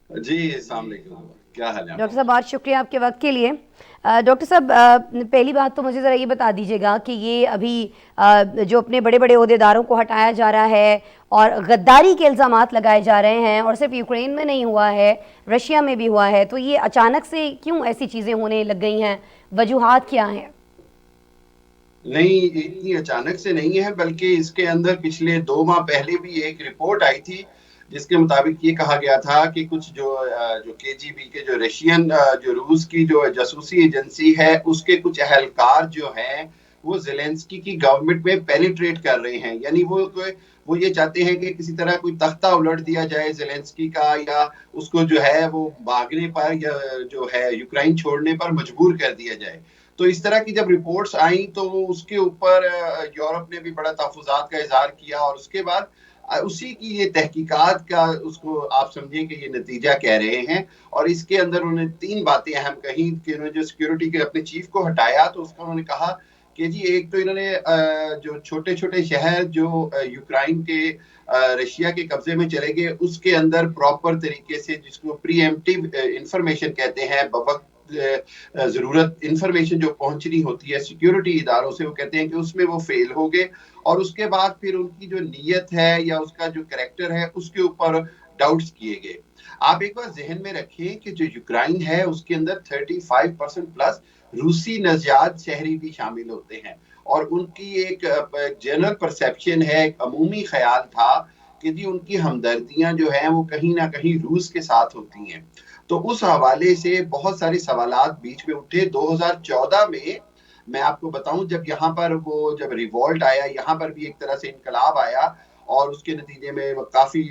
जी अस्सलाम वालेकुम, क्या हाल है डॉक्टर साहब? बहुत शुक्रिया आपके वक्त के लिए। डॉक्टर साहब, पहली बात तो मुझे ज़रा ये बता दीजिएगा कि ये अभी जो अपने बड़े बड़े ओहदेदारों को हटाया जा रहा है और गद्दारी के इल्ज़ामात लगाए जा रहे हैं, और सिर्फ यूक्रेन में नहीं हुआ है, रशिया में भी हुआ है, तो ये अचानक से क्यों ऐसी चीज़ें होने लग गई हैं? वजूहात क्या हैं? नहीं, इतनी अचानक से नहीं है, बल्कि इसके अंदर पिछले 2 माह पहले भी एक रिपोर्ट आई थी जिसके मुताबिक ये कहा गया था कि कुछ जो केजीबी के जो रशियन जो रूस की जो जासूसी एजेंसी है उसके कुछ अहलकार जो हैं वो ज़ेलेंस्की की गवर्नमेंट में पेनिट्रेट कर रहे हैं। यानी वो ये चाहते हैं कि किसी तरह कोई तख्ता उलट दिया जाए ज़ेलेंस्की का, या उसको जो है वो भागने पर या जो है यूक्रेन छोड़ने पर मजबूर कर दिया जाए। तो इस तरह की जब रिपोर्ट्स आई तो उसके ऊपर यूरोप ने भी बड़ा तहफ़्फ़ुज़ात का इज़हार किया, और उसके बाद उसी की ये तहकीकात का उसको आप समझें कि ये नतीजा कह रहे हैं। और इसके अंदर उन्होंने 3 बातें अहम कही कि उन्होंने जो सिक्योरिटी के अपने चीफ को हटाया तो उसका उन्होंने कहा कि जी एक तो इन्होंने जो छोटे छोटे शहर जो यूक्रेन के रशिया के कब्जे में चले गए उसके अंदर प्रॉपर तरीके से, जिसको प्रीएम्प्टिव इंफॉर्मेशन कहते हैं, बवक्त जरूरत इंफॉर्मेशन जो पहुंचनी होती है सिक्योरिटी इदारों से, वो कहते हैं कि उसमें वो फेल हो गए। और उसके बाद फिर उनकी जो नीयत है या उसका जो कैरेक्टर है उसके ऊपर डाउट्स किए गए। आप एक बार जहन में रखें कि जो यूक्रेन है उसके अंदर 35% प्लस रूसी नजात शहरी भी शामिल होते हैं, और उनकी एक जनरल परसेप्शन है, एक अमूमी ख्याल था कि जी उनकी हमदर्दियां जो हैं वो कहीं ना कहीं रूस के साथ होती हैं। तो उस हवाले से बहुत सारे सवालात बीच में उठे। 2014 में मैं आपको बताऊं, जब यहाँ पर वो जब रिवॉल्ट आया, यहाँ पर भी एक तरह से इनकलाब आया और उसके नतीजे में काफी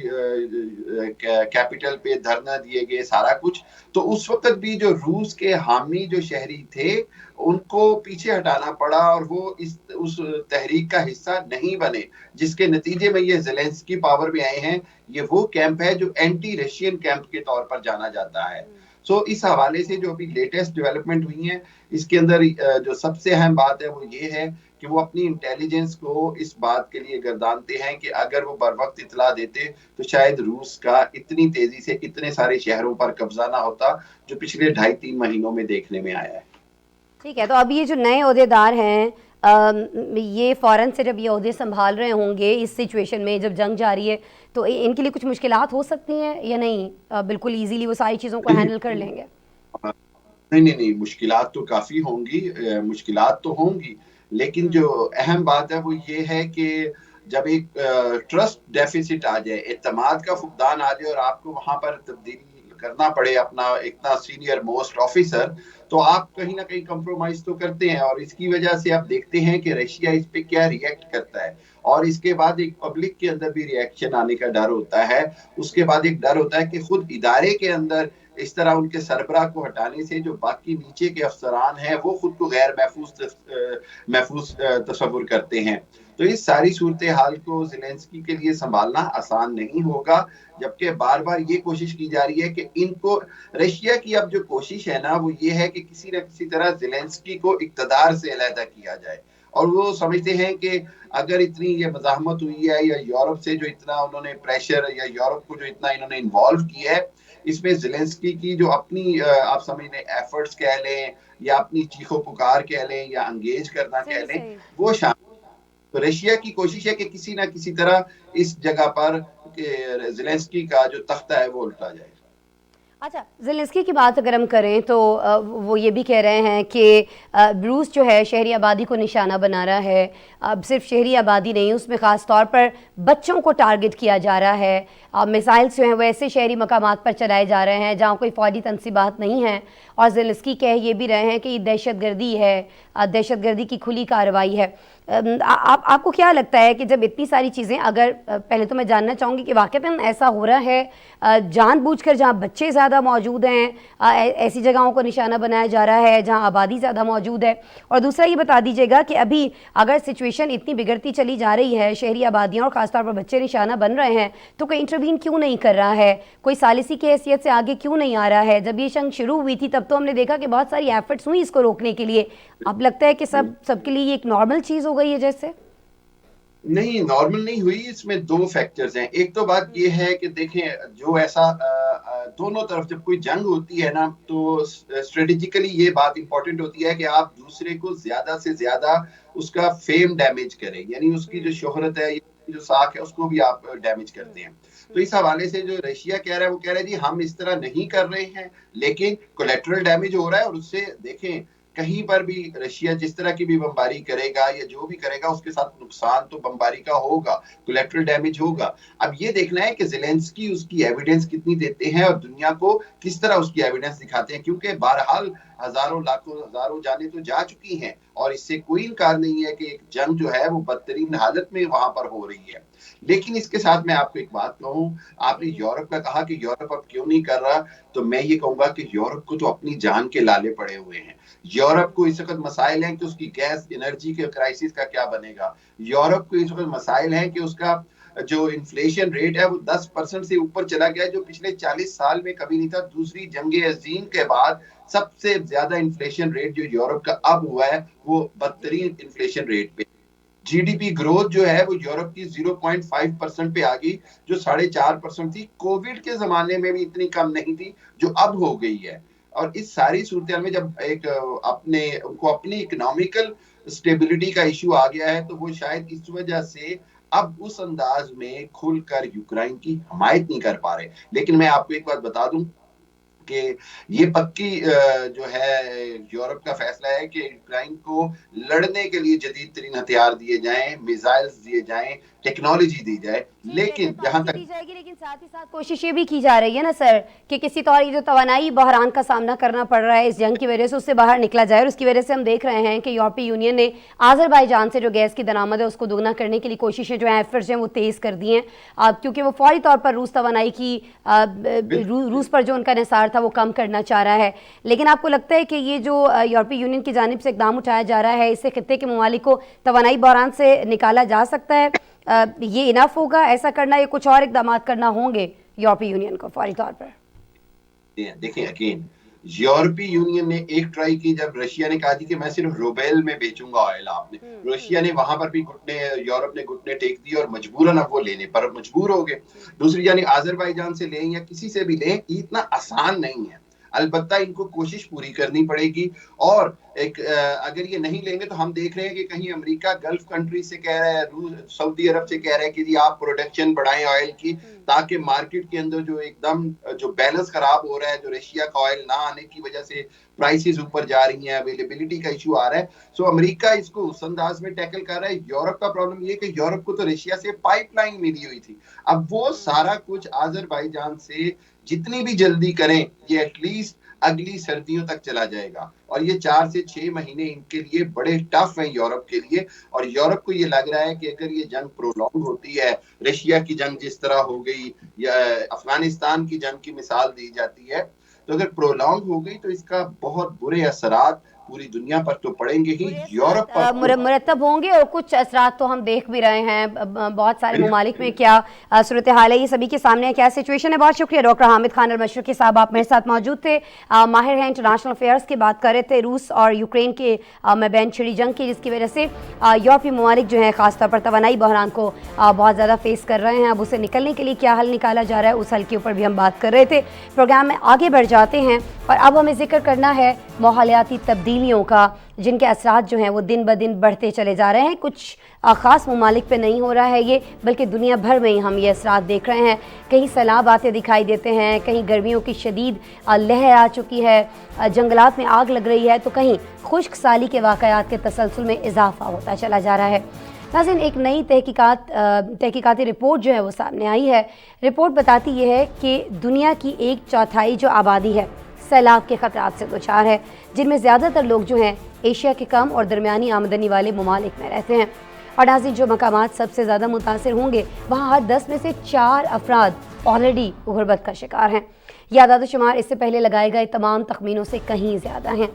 कैपिटल पे धरना दिए गए, सारा कुछ। तो उस वक्त भी जो रूस के हामी जो शहरी थे उनको पीछे हटाना पड़ा और वो उस तहरीक का हिस्सा नहीं बने, जिसके नतीजे में ये ज़ेलेंस्की पावर में आए हैं। ये वो कैंप है जो एंटी रशियन कैंप के तौर पर जाना जाता है। सो इस हवाले से जो अभी लेटेस्ट डेवलपमेंट हुई है, इसके अंदर जो सबसे अहम बात है वो ये है कि वो अपनी इंटेलिजेंस को इस बात के लिए गर्दानते हैं कि अगर वो बर वक्त इतला देते तो शायद रूस का इतनी तेजी से इतने सारे शहरों पर कब्जा ना होता जो पिछले 2.5-3 महीनों में देखने में आया है। ठीक है, तो अब ये जो नए ओहदेदार हैं ये फ़ौरन से जब ये ओहदे संभाल रहे होंगे इस सिचुएशन में, जब जंग जारी है, तो इनके लिए कुछ मुश्किलात हो सकती हैं या नहीं? बिल्कुल इजीली वो सारी चीज़ों को हैंडल कर लेंगे? नहीं, मुश्किलात तो काफ़ी होंगी, मुश्किलात तो होंगी, लेकिन जो अहम बात है वो ये है कि जब एक ट्रस्ट डेफिसिट आ जाए, एतमाद का फुकदान आ जाए और आपको वहाँ पर तब्दीली करना पड़े अपना इतना सीनियर मोस्ट ऑफिसर, तो आप कहीं ना कहीं कंप्रोमाइज तो करते हैं। और इसकी वजह से आप देखते हैं कि रशिया इस पे क्या रिएक्ट करता है, और इसके बाद एक पब्लिक के अंदर भी रिएक्शन आने का डर होता है। उसके बाद एक डर होता है कि खुद इदारे के अंदर اس طرح ان کے سربراہ کو ہٹانے سے جو باقی نیچے کے افسران ہیں وہ خود کو غیر محفوظ تصور کرتے ہیں. تو اس ساری صورتحال کو زیلنسکی کے لیے سنبھالنا آسان نہیں ہوگا، جبکہ بار بار یہ کوشش کی جا رہی ہے کہ ان کو رشیا کی اب جو کوشش ہے نا وہ یہ ہے کہ کسی نہ کسی طرح زیلنسکی کو اقتدار سے علیحدہ کیا جائے. اور وہ سمجھتے ہیں کہ اگر اتنی یہ مزاحمت ہوئی ہے یا یورپ سے جو اتنا انہوں نے پریشر یا یورپ کو جو اتنا انہوں نے انوالو کیا ہے، اس میں زیلنسکی کی جو اپنی آپ سمجھ لیں ایفرٹس کہہ لیں یا اپنی چیخو پکار کہہ لیں یا انگیج کرنا کہہ لیں، وہ شامل. تو رشیا کی کوشش ہے کہ کسی نہ کسی طرح اس جگہ پر زیلنسکی کا جو تختہ ہے وہ الٹا جائے. اچھا، زیلنسکی کی بات اگر ہم کریں تو وہ یہ بھی کہہ رہے ہیں کہ روس جو ہے شہری آبادی کو نشانہ بنا رہا ہے. اب صرف شہری آبادی نہیں، اس میں خاص طور پر بچوں کو ٹارگٹ کیا جا رہا ہے. میزائلز جو ہیں وہ ایسے شہری مقامات پر چلائے جا رہے ہیں جہاں کوئی فوجی تنصیبات نہیں ہیں. اور زیلنسکی کہہ یہ بھی رہے ہیں کہ یہ دہشت گردی ہے، دہشت گردی کی کھلی کارروائی ہے. آپ کو کیا لگتا ہے کہ جب اتنی ساری چیزیں، اگر پہلے تو میں جاننا چاہوں گی کہ واقعتاً ایسا ہو رہا ہے جان بوجھ کر جہاں بچے زیادہ موجود ہیں ایسی جگہوں کو نشانہ بنایا جا رہا ہے جہاں آبادی زیادہ موجود ہے؟ اور دوسرا یہ بتا دیجیے گا کہ ابھی اگر سچویشن اتنی بگڑتی چلی جا رہی ہے، شہری آبادیاں اور خاص طور پر بچے نشانہ بن رہے ہیں، تو کوئی انٹروین کیوں نہیں کر رہا ہے؟ کوئی ثالثی کی حیثیت سے آگے کیوں نہیں آ رہا ہے؟ جب یہ جنگ شروع ہوئی تھی تب تو ہم نے دیکھا کہ بہت ساری ایفرٹس ہوئی اس کو روکنے کے لیے. اب لگتا ہے کہ سب کے لیے یہ ایک نارمل چیز ہو گئی ہے جیسے؟ نہیں، نارمل نہیں ہوئی. اس میں دو فیکٹرز ہیں. ایک تو بات یہ ہے کہ دیکھیں جو ایسا دونوں طرف جب کوئی جنگ ہوتی ہے نا تو اسٹریٹجیکلی یہ بات امپورٹنٹ ہوتی ہے کہ آپ دوسرے کو زیادہ سے زیادہ اس کا فیم ڈیمیج کریں، یعنی اس کی جو شہرت ہے جو ساکھ ہے اس کو بھی آپ ڈیمیج کرتے ہیں. تو اس حوالے سے جو رشیا کہہ رہا ہے وہ کہہ رہا ہے جی ہم اس طرح نہیں کر رہے ہیں، لیکن کولیٹرل ڈیمیج ہو رہا ہے. اور اس سے دیکھیں کہیں پر بھی رشیا جس طرح کی بھی بمباری کرے گا یا جو بھی کرے گا اس کے ساتھ نقصان تو بمباری کا ہوگا، کولیٹرل ڈیمیج ہوگا. اب یہ دیکھنا ہے کہ زیلنسکی اس کی ایویڈنس کتنی دیتے ہیں اور دنیا کو کس طرح اس کی ایویڈنس دکھاتے ہیں، کیونکہ بہرحال ہزاروں لاکھوں ہزاروں جانیں تو جا چکی ہیں اور اس سے کوئی انکار نہیں ہے کہ ایک جنگ جو ہے وہ بدترین حالت میں وہاں پر ہو رہی ہے. لیکن اس کے ساتھ میں آپ کو ایک بات کہوں، آپ نے یورپ کا کہا کہ یورپ اب کیوں نہیں کر رہا، تو میں یہ کہوں گا کہ یورپ کو تو اپنی جان کے لالے پڑے ہوئے ہیں. یورپ کو اس وقت مسائل ہیں کہ اس کی گیس انرجی کے کرائسس کا کیا بنے گا. یورپ کو اس وقت مسائل ہیں کہ اس کا جو انفلیشن ریٹ ہے وہ 10% سے اوپر چلا گیا جو پچھلے 40 سال میں کبھی نہیں تھا. دوسری جنگ عظیم کے بعد سب سے زیادہ انفلیشن ریٹ جو یورپ کا اب ہوا ہے وہ بدترین انفلیشن ریٹ پہ. جی ڈی پی گروتھ جو ہے وہ یورپ کی 0.5% پہ آ گئی جو 4.5% تھی. کووڈ کے زمانے میں بھی اتنی کم نہیں تھی جو اب ہو گئی ہے. اور اس ساری صورتحال میں جب ایک ان کو اپنی اکنامیکل اسٹیبلٹی کا ایشو آ گیا ہے تو وہ شاید اس وجہ سے اب اس انداز میں کھل کر یوکرائن کی حمایت نہیں کر پا رہے. لیکن میں آپ کو ایک بات بتا دوں کہ یہ پکی جو ہے یورپ کا فیصلہ ہے کہ یوکرائن کو لڑنے کے لیے جدید ترین ہتھیار دیے جائیں، میزائلز دیے جائیں، ٹیکنالوجی دی جائے. لیکن جہاں تک دی جائے گی، لیکن ساتھ ہی ساتھ کوشش یہ بھی کی جا رہی ہے نا سر کہ کسی طور یہ جو توانائی بحران کا سامنا کرنا پڑ رہا ہے اس جنگ کی وجہ سے اس سے باہر نکلا جائے. اور اس کی وجہ سے ہم دیکھ رہے ہیں کہ یورپی یونین نے آذربائیجان سے جو گیس کی درآمد ہے اس کو دوگنا کرنے کے لیے کوششیں جو ہیں ایفرٹس ہیں وہ تیز کر دی ہیں کیونکہ وہ فوری طور پر روس توانائی کی روس پر جو ان کا انحصار تھا وہ کم کرنا چاہ رہا ہے. لیکن آپ کو لگتا ہے کہ یہ جو یورپی یونین کی جانب سے اقدام اٹھایا جا رہا ہے اس سے خطے کے ممالک کو توانائی بحران سے نکالا جا سکتا ہے؟ یہ انف ہوگا ایسا کرنا یا کچھ اور اقدامات کرنا ہوں گے یورپی یونین کو فوری طور پر؟ دیکھیں اگین یورپی یونین نے ایک ٹرائی کی جب رشیا نے کہا کہ میں صرف روبیل میں بیچوں گا آئل. آپ نے رشیا نے وہاں پر بھی یورپ نے گھٹنے ٹیک دی اور مجبوراً اب وہ لینے پر مجبور ہو گئے. دوسری یعنی آذربائیجان سے لیں یا کسی سے بھی لیں یہ اتنا آسان نہیں ہے. البتہ ان کو کوشش پوری کرنی پڑے گی. اور اگر یہ نہیں لیں گے تو ہم دیکھ رہے ہیں کہ کہیں امریکہ گلف کنٹری سے کہہ رہا ہے، سعودی عرب سے کہہ رہا ہے کہ جی آپ پروڈکشن بڑھائیں آئل کی تاکہ مارکیٹ کے اندر جو ایک دم جو بیلنس خراب ہو رہا ہے، جو رشیا کا آئل نہ آنے کی وجہ سے پرائسز اوپر جا رہی ہیں، اویلیبلٹی کا ایشو آ رہا ہے. سو امریکہ اس کو اس انداز میں ٹیکل کر رہا ہے. یورپ کا پرابلم یہ کہ یورپ کو تو رشیا سے پائپ لائن ملی ہوئی تھی. اب وہ سارا کچھ آذربائیجان سے جتنی بھی جلدی کریں یہ ایٹ لیسٹ اگلی سردیوں تک چلا جائے گا. اور یہ 4 سے 6 مہینے ان کے لیے بڑے ٹف ہیں یورپ کے لیے. اور یورپ کو یہ لگ رہا ہے کہ اگر یہ جنگ پرولونگ ہوتی ہے، رشیا کی جنگ جس طرح ہو گئی یا افغانستان کی جنگ کی مثال دی جاتی ہے، تو اگر پرولونگ ہو گئی تو اس کا بہت برے اثرات پوری دنیا پر تو پڑیں گے ہی، یورپ پر مرتب ہوں گے، اور کچھ اثرات تو ہم دیکھ بھی رہے ہیں بہت سارے ممالک میں۔ کیا صورتحال ہے یہ سبھی کے سامنے ہے، کیا سچویشن ہے؟ بہت شکریہ ڈاکٹر حامد خان المشرقی صاحب، آپ میرے ساتھ موجود تھے، ماہر ہیں انٹرنیشنل افیئرس کی، بات کر رہے تھے روس اور یوکرین کے مابین چھڑی جنگ کی، جس کی وجہ سے یورپی ممالک جو ہیں خاص طور پر توانائی بحران کو بہت زیادہ فیس کر رہے ہیں۔ اب اسے نکلنے کے لیے کیا حل نکالا جا رہا ہے، اس حل کے اوپر بھی ہم بات کر رہے تھے۔ پروگرام میں آگے بڑھ جاتے ہیں اور اب ہمیں ذکر کرنا ہے ماحولیاتی تبدیلیوں کا، جن کے اثرات جو ہیں وہ دن بدن بڑھتے چلے جا رہے ہیں۔ کچھ خاص ممالک پہ نہیں ہو رہا ہے یہ، بلکہ دنیا بھر میں ہی ہم یہ اثرات دیکھ رہے ہیں۔ کہیں سیلاب آتے دکھائی دیتے ہیں، کہیں گرمیوں کی شدید لہر آ چکی ہے، جنگلات میں آگ لگ رہی ہے، تو کہیں خشک سالی کے واقعات کے تسلسل میں اضافہ ہوتا چلا جا رہا ہے۔ ناظرین، ایک نئی تحقیقاتی رپورٹ جو ہے وہ سامنے آئی ہے۔ رپورٹ بتاتی یہ ہے کہ دنیا کی 1/4 جو آبادی ہے سیلاب کے خطرات سے دوچار ہے، جن میں زیادہ تر لوگ جو ہیں ایشیا کے کم اور درمیانی آمدنی والے ممالک میں رہتے ہیں۔ اور ناظرین، جو مقامات سب سے زیادہ متاثر ہوں گے وہاں ہر 10 میں سے 4 افراد آلریڈی غربت کا شکار ہیں۔ یہ اعداد و شمار اس سے پہلے لگائے گئے تمام تخمینوں سے کہیں زیادہ ہیں۔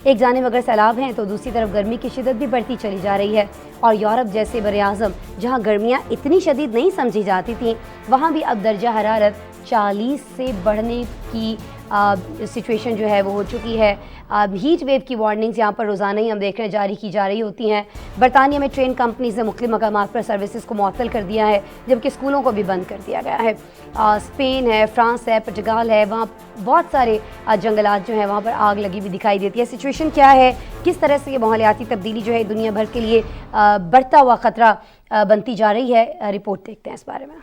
ایک جانب اگر سیلاب ہیں تو دوسری طرف گرمی کی شدت بھی بڑھتی چلی جا رہی ہے، اور یورپ جیسے بر اعظم جہاں گرمیاں اتنی شدید نہیں سمجھی جاتی تھیں، وہاں بھی اب درجہ حرارت 40 سے بڑھنے کی سچویشن جو ہے وہ ہو چکی ہے۔ ہیٹ ویو کی وارننگز یہاں پر روزانہ ہی ہم دیکھ رہے ہیں جاری کی جا رہی ہوتی ہیں۔ برطانیہ میں ٹرین کمپنیز نے مختلف مقامات پر سروسز کو معطل کر دیا ہے، جبکہ اسکولوں کو بھی بند کر دیا گیا ہے۔ اسپین ہے، فرانس ہے، پرتگال ہے، وہاں بہت سارے جنگلات جو ہیں وہاں پر آگ لگی بھی دکھائی دیتی ہے۔ سچویشن کیا ہے، کس طرح سے یہ ماحولیاتی تبدیلی جو ہے دنیا بھر کے لیے بڑھتا ہوا خطرہ بنتی جا رہی ہے، رپورٹ دیکھتے ہیں اس بارے میں۔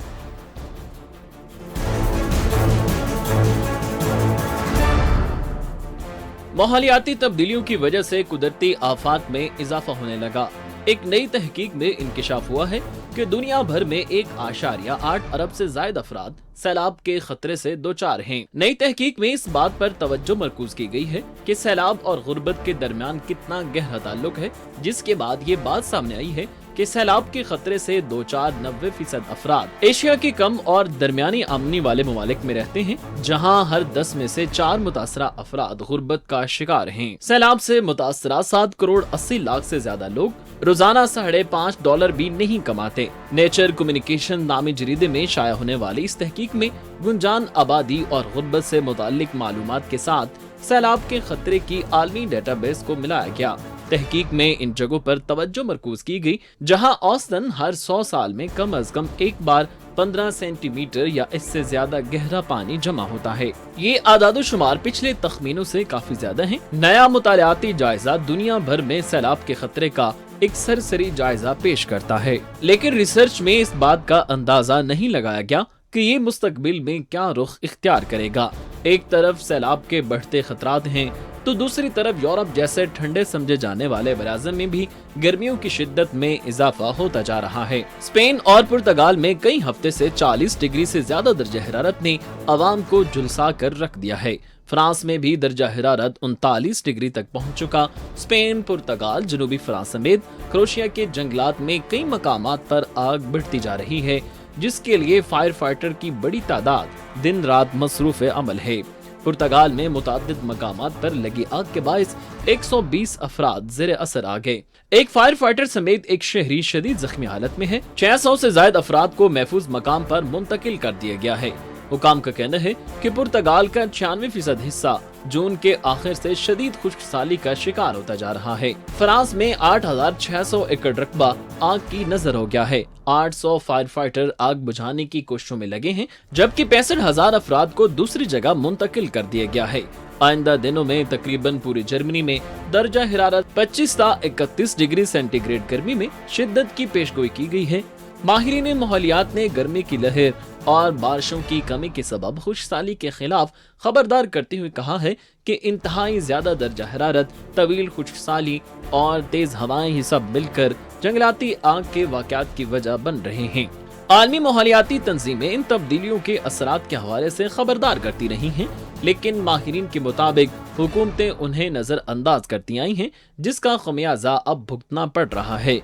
ماحولیاتی تبدیلیوں کی وجہ سے قدرتی آفات میں اضافہ ہونے لگا۔ ایک نئی تحقیق میں انکشاف ہوا ہے کہ دنیا بھر میں 1.8 ارب سے زائد افراد سیلاب کے خطرے سے دوچار ہیں۔ نئی تحقیق میں اس بات پر توجہ مرکوز کی گئی ہے کہ سیلاب اور غربت کے درمیان کتنا گہرا تعلق ہے، جس کے بعد یہ بات سامنے آئی ہے کہ سیلاب کے خطرے سے دوچار 90% افراد ایشیا کے کم اور درمیانی آمدنی والے ممالک میں رہتے ہیں، جہاں ہر 10 میں سے 4 متاثرہ افراد غربت کا شکار ہیں۔ سیلاب سے متاثرہ 7 کروڑ 80 لاکھ سے زیادہ لوگ روزانہ $5.5 بھی نہیں کماتے۔ نیچر کمیونیکیشن نامی جریدے میں شائع ہونے والی اس تحقیق میں گنجان آبادی اور غربت سے متعلق معلومات کے ساتھ سیلاب کے خطرے کی عالمی ڈیٹا بیس کو ملایا گیا۔ تحقیق میں ان جگہوں پر توجہ مرکوز کی گئی جہاں اوسطاً ہر 100 سال میں کم از کم ایک بار 15 سینٹی میٹر یا اس سے زیادہ گہرا پانی جمع ہوتا ہے۔ یہ اعداد و شمار پچھلے تخمینوں سے کافی زیادہ ہیں۔ نیا مطالعاتی جائزہ دنیا بھر میں سیلاب کے خطرے کا ایک سرسری جائزہ پیش کرتا ہے، لیکن ریسرچ میں اس بات کا اندازہ نہیں لگایا گیا کہ یہ مستقبل میں کیا رخ اختیار کرے گا۔ ایک طرف سیلاب کے بڑھتے خطرات ہیں تو دوسری طرف یورپ جیسے ٹھنڈے سمجھے جانے والے براعظم میں بھی گرمیوں کی شدت میں اضافہ ہوتا جا رہا ہے۔ اسپین اور پرتگال میں کئی ہفتے سے 40 ڈگری سے زیادہ درجہ حرارت نے عوام کو جھلسا کر رکھ دیا ہے۔ فرانس میں بھی درجہ حرارت 39 ڈگری تک پہنچ چکا۔ اسپین، پرتگال، جنوبی فرانس سمیت کروشیا کے جنگلات میں کئی مقامات پر آگ بڑھتی جا رہی ہے، جس کے لیے فائر فائٹر کی بڑی تعداد دن رات مصروف عمل ہے۔ پرتگال میں متعدد مقامات پر لگی آگ کے باعث 120 افراد زیر اثر آ گئے۔ ایک فائر فائٹر سمیت ایک شہری شدید زخمی حالت میں ہے۔ 600 سے زائد افراد کو محفوظ مقام پر منتقل کر دیا گیا ہے۔ حکام کا کہنا ہے کہ پرتگال کا 96% حصہ جون کے آخر سے شدید خشک سالی کا شکار ہوتا جا رہا ہے۔ فرانس میں 8600 ایکڑ رقبہ آگ کی نظر ہو گیا ہے۔ 800 فائر فائٹر آگ بجھانے کی کوششوں میں لگے ہیں، جبکہ 65,000 افراد کو دوسری جگہ منتقل کر دیا گیا ہے۔ آئندہ دنوں میں تقریباً پوری جرمنی میں درجہ حرارت 25 تا 31 ڈگری سینٹی گریڈ گرمی میں شدت کی پیشگوئی کی گئی ہے۔ ماہرین ماحولیات نے گرمی کی لہر اور بارشوں کی کمی کے سبب خشک سالی کے خلاف خبردار کرتے ہوئے کہا ہے کہ انتہائی زیادہ درجہ حرارت، طویل خشک سالی اور تیز ہوائیں ہی سب مل کر جنگلاتی آگ کے واقعات کی وجہ بن رہے ہیں۔ عالمی ماحولیاتی تنظیمیں ان تبدیلیوں کے اثرات کے حوالے سے خبردار کرتی رہی ہیں، لیکن ماہرین کے مطابق حکومتیں انہیں نظر انداز کرتی آئی ہیں، جس کا خمیازہ اب بھگتنا پڑ رہا ہے۔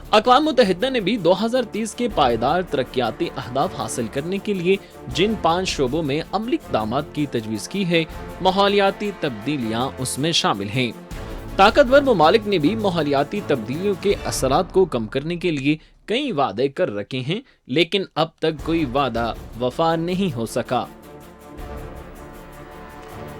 अक़वाम मुत्तहिदा ने भी 2030 के पायदार तरक्याती अहदाफ हासिल करने के लिए जिन 5 शोबों में अमली इक़दामात की तजवीज़ की है, माहौलियाती तब्दीलियाँ उसमें शामिल हैं। ताकतवर ममालिक ने भी माहौलियाती तब्दीलियों के असरात को कम करने के लिए कई वादे कर रखे हैं, लेकिन अब तक कोई वादा वफा नहीं हो सका।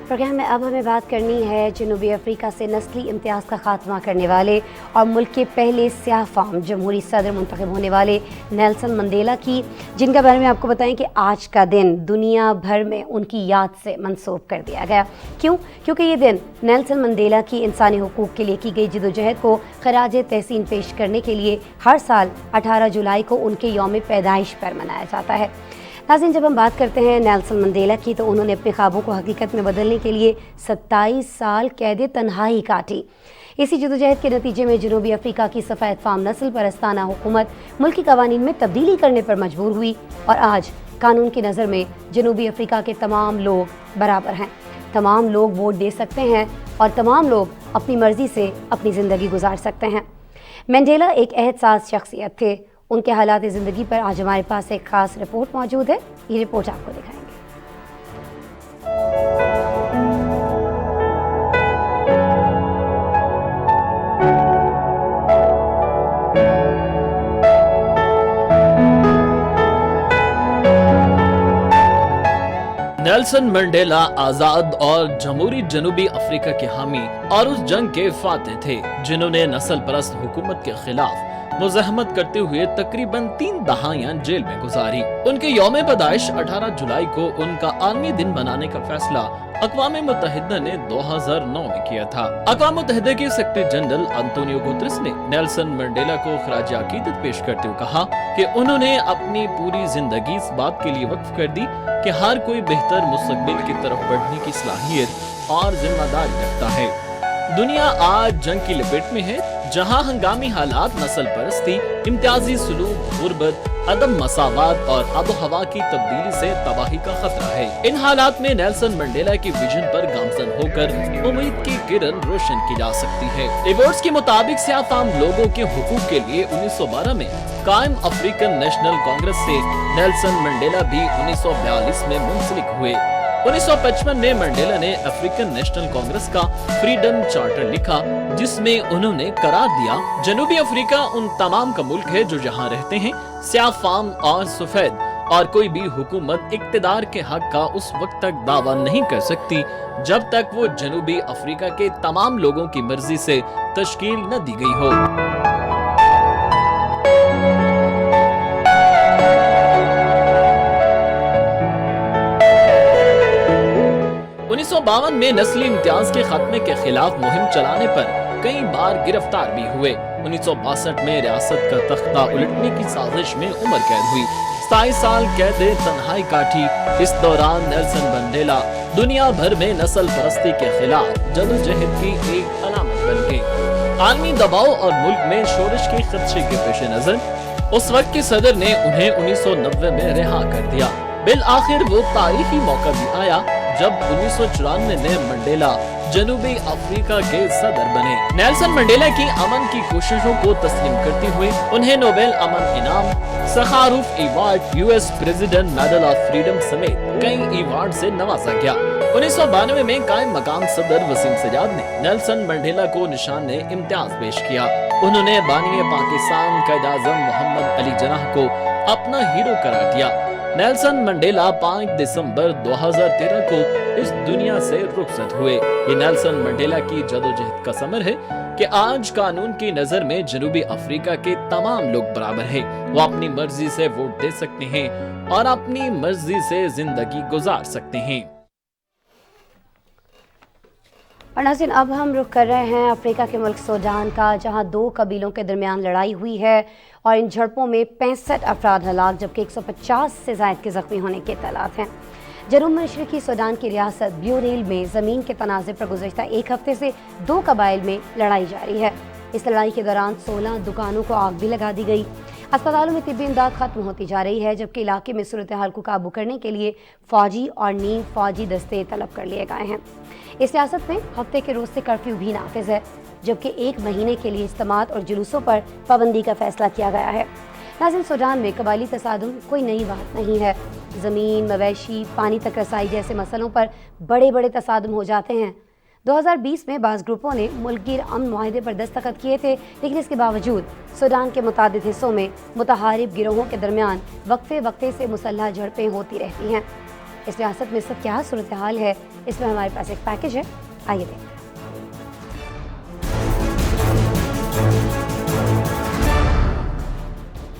प्रोग्राम में अब हमें बात करनी है जनूबी अफ्रीका से नस्ली इम्तियाज़ का खात्मा करने वाले और मुल्क के पहले स्याह फाम जमहूरी सदर मुंतखब होने वाले नेल्सन मंडेला की, जिनके बारे में आपको बताएं कि आज का दिन दुनिया भर में उनकी याद से मंसूब कर दिया गया। क्यों? क्योंकि ये दिन नेल्सन मंडेला की इंसानी हुकूक के लिए की गई जिदोजहद को खराज तहसीन पेश करने के लिए हर साल 18 जुलाई को उनके यौम पैदाइश पर मनाया जाता है। नाज़रीन, जब हम बात करते हैं नेल्सन मंडेला की तो उन्होंने अपने ख्वाबों को हकीकत में बदलने के लिए 27 साल कैद तन्हाई काटी। इसी जदोजहद के नतीजे में जनूबी अफ्रीका की सफ़ेद फाम नस्ल परस्ताना हुकूमत मुल्की कवानीन में तब्दीली करने पर मजबूर हुई और आज कानून की नज़र में जनूबी अफ्रीका के तमाम लोग बराबर हैं। तमाम लोग वोट दे सकते हैं और तमाम लोग अपनी मर्ज़ी से अपनी ज़िंदगी गुजार सकते हैं। मंडेला एक एहसास शख्सियत थे। उनके हालात ज़िंदगी पर आज हमारे पास एक ख़ास रिपोर्ट मौजूद है। ये रिपोर्ट आपको दिखाएंगे। नेल्सन मंडेला आजाद और जमहूरी जनूबी अफ्रीका के हामी और उस जंग के फाते थे जिन्होंने नस्ल परस्त हुकूमत के खिलाफ मुज़ाहमत करते हुए तकरीबन 3 दहाइयां जेल में गुजारी। उनके यौम पैदाइश 18 जुलाई को उनका आलमी दिन मनाने का फैसला अक़वाम मुत्तहिदा ने 2009 में किया था। अक़वाम मुत्तहिदा के सेक्रेटरी जनरल अंतोनियो गुतरस ने नेल्सन मंडेला को खराज अकीदत पेश करते हुए कहा कि उन्होंने अपनी पूरी जिंदगी इस बात के लिए वक्फ कर दी कि हर कोई बेहतर मुस्तक़बिल की तरफ बढ़ने की सलाहियत और जिम्मेदारी रखता है। दुनिया आज जंग की लपेट में है, जहां हंगामी हालात, नस्ल परस्ती, इम्तियाजी सलूक, गुर्बत, अदम मसावात और आबो हवा की तब्दीली से तबाही का खतरा है। इन हालात में नेल्सन मंडेला की विजन पर गामजन होकर उम्मीद की किरण रोशन की जा सकती है। रिपोर्ट्स के मुताबिक स्याह फाम लोगों के हुकूक के लिए 1912 में कायम अफ्रीकन नेशनल कांग्रेस से नेल्सन मंडेला भी 1942 में मुंसलिक हुए। 1955 में मंडेला ने अफ्रीकन नेशनल कांग्रेस का फ्रीडम चार्टर लिखा, जिसमें उन्होंने करार दिया जनूबी अफ्रीका उन तमाम का मुल्क है जो जहां रहते हैं स्याह फाम और सफेद, और कोई भी हुकूमत इक्तिदार के हक का उस वक्त तक दावा नहीं कर सकती जब तक वो जनूबी अफ्रीका के तमाम लोगों की मर्जी से तश्कील न दी गई हो। 1952 में नस्ली इम्तियाज के खात्मे के खिलाफ मुहिम चलाने पर कई बार गिरफ्तार भी हुए। 1962 में रियासत का तख्ता उलटने की साजिश में उम्र कैद हुई। 27 साल कैद तन्हाई काटी। इस दौरान नेल्सन मंडेला दुनिया भर में नस्ल परस्ती के खिलाफ जदोजहद की एक अलामत बन गए। आलमी दबाव और मुल्क में शोरश के खदशे के पेश नजर उस वक्त के सदर ने उन्हें 1990 में रिहा कर दिया। बिल आखिर वो तारीखी मौका भी आया जब 1994 में मंडेला जनूबी अफ्रीका के सदर बने। नेल्सन मंडेला की अमन की कोशिशों को तस्लीम करते हुए उन्हें नोबेल अमन इनाम, Sakharov award, US president Medal of Freedom समेत कई अवार्ड से नवाजा गया। 1992 में कायम मकाम सदर वसीम सजाद ने नेल्सन मंडेला को निशान इम्तियाज पेश किया। उन्होंने बानी पाकिस्तान कायद-ए-आज़म मोहम्मद अली जिन्नाह को अपना हीरो करार दिया। नेल्सन मंडेला 5 दिसंबर 2013 को इस दुनिया से रुखसत हुए। ये नेल्सन मंडेला की जदोजहद का समर है कि आज कानून की नजर में जनूबी अफ्रीका के तमाम लोग बराबर हैं। वो अपनी मर्जी से वोट दे सकते हैं और अपनी मर्जी से जिंदगी गुजार सकते हैं। और नाज़रीन, अब हम रुख कर रहे हैं अफ्रीका के मुल्क सूडान का, जहां 2 कबीलों के दरमियान लड़ाई हुई है और इन झड़पों में 65 अफराद हलाक जबकि 150 से ज़ायद के ज़ख्मी होने के इत्तलात हैं। जनूब मशरक़ी सूडान की रियासत ब्यूरेल में ज़मीन के तनाज़े पर गुज़श्ता एक हफ्ते से 2 कबाइल में लड़ाई जारी है। इस लड़ाई के दौरान 16 दुकानों को आग भी लगा दी गई। अस्पतालों में तिब्बी इमदाद खत्म होती जा रही है, जबकि इलाके में सूरत हाल को काबू करने के लिए फौजी और नीम फौजी दस्ते तलब कर लिए गए हैं। इस रियासत में हफ्ते के रोज से कर्फ्यू भी नाफिज है, जबकि 1 महीने के लिए इज्तिमात और जुलूसों पर पाबंदी का फैसला किया गया है। नाज़रीन, सूडान में कबायली तसादुम कोई नई बात नहीं है। ज़मीन, मवेशी, पानी तक रसाई जैसे मसलों पर बड़े बड़े तसादुम हो जाते हैं। 2020 में बाज़ ग्रुपों ने मुल्कगीर अमन मुआहिदे पर दस्तखत किए थे, लेकिन इसके बावजूद सूडान के मुतादिद हिस्सों में मुतहारिब गिरोहों के दरमियान वक्फे वक्फे से मुसल्लह झड़पें होती रहती हैं। इस रियासत में सब क्या सूरत हाल है, इसमें हमारे पास एक पैकेज है, आइए देखें।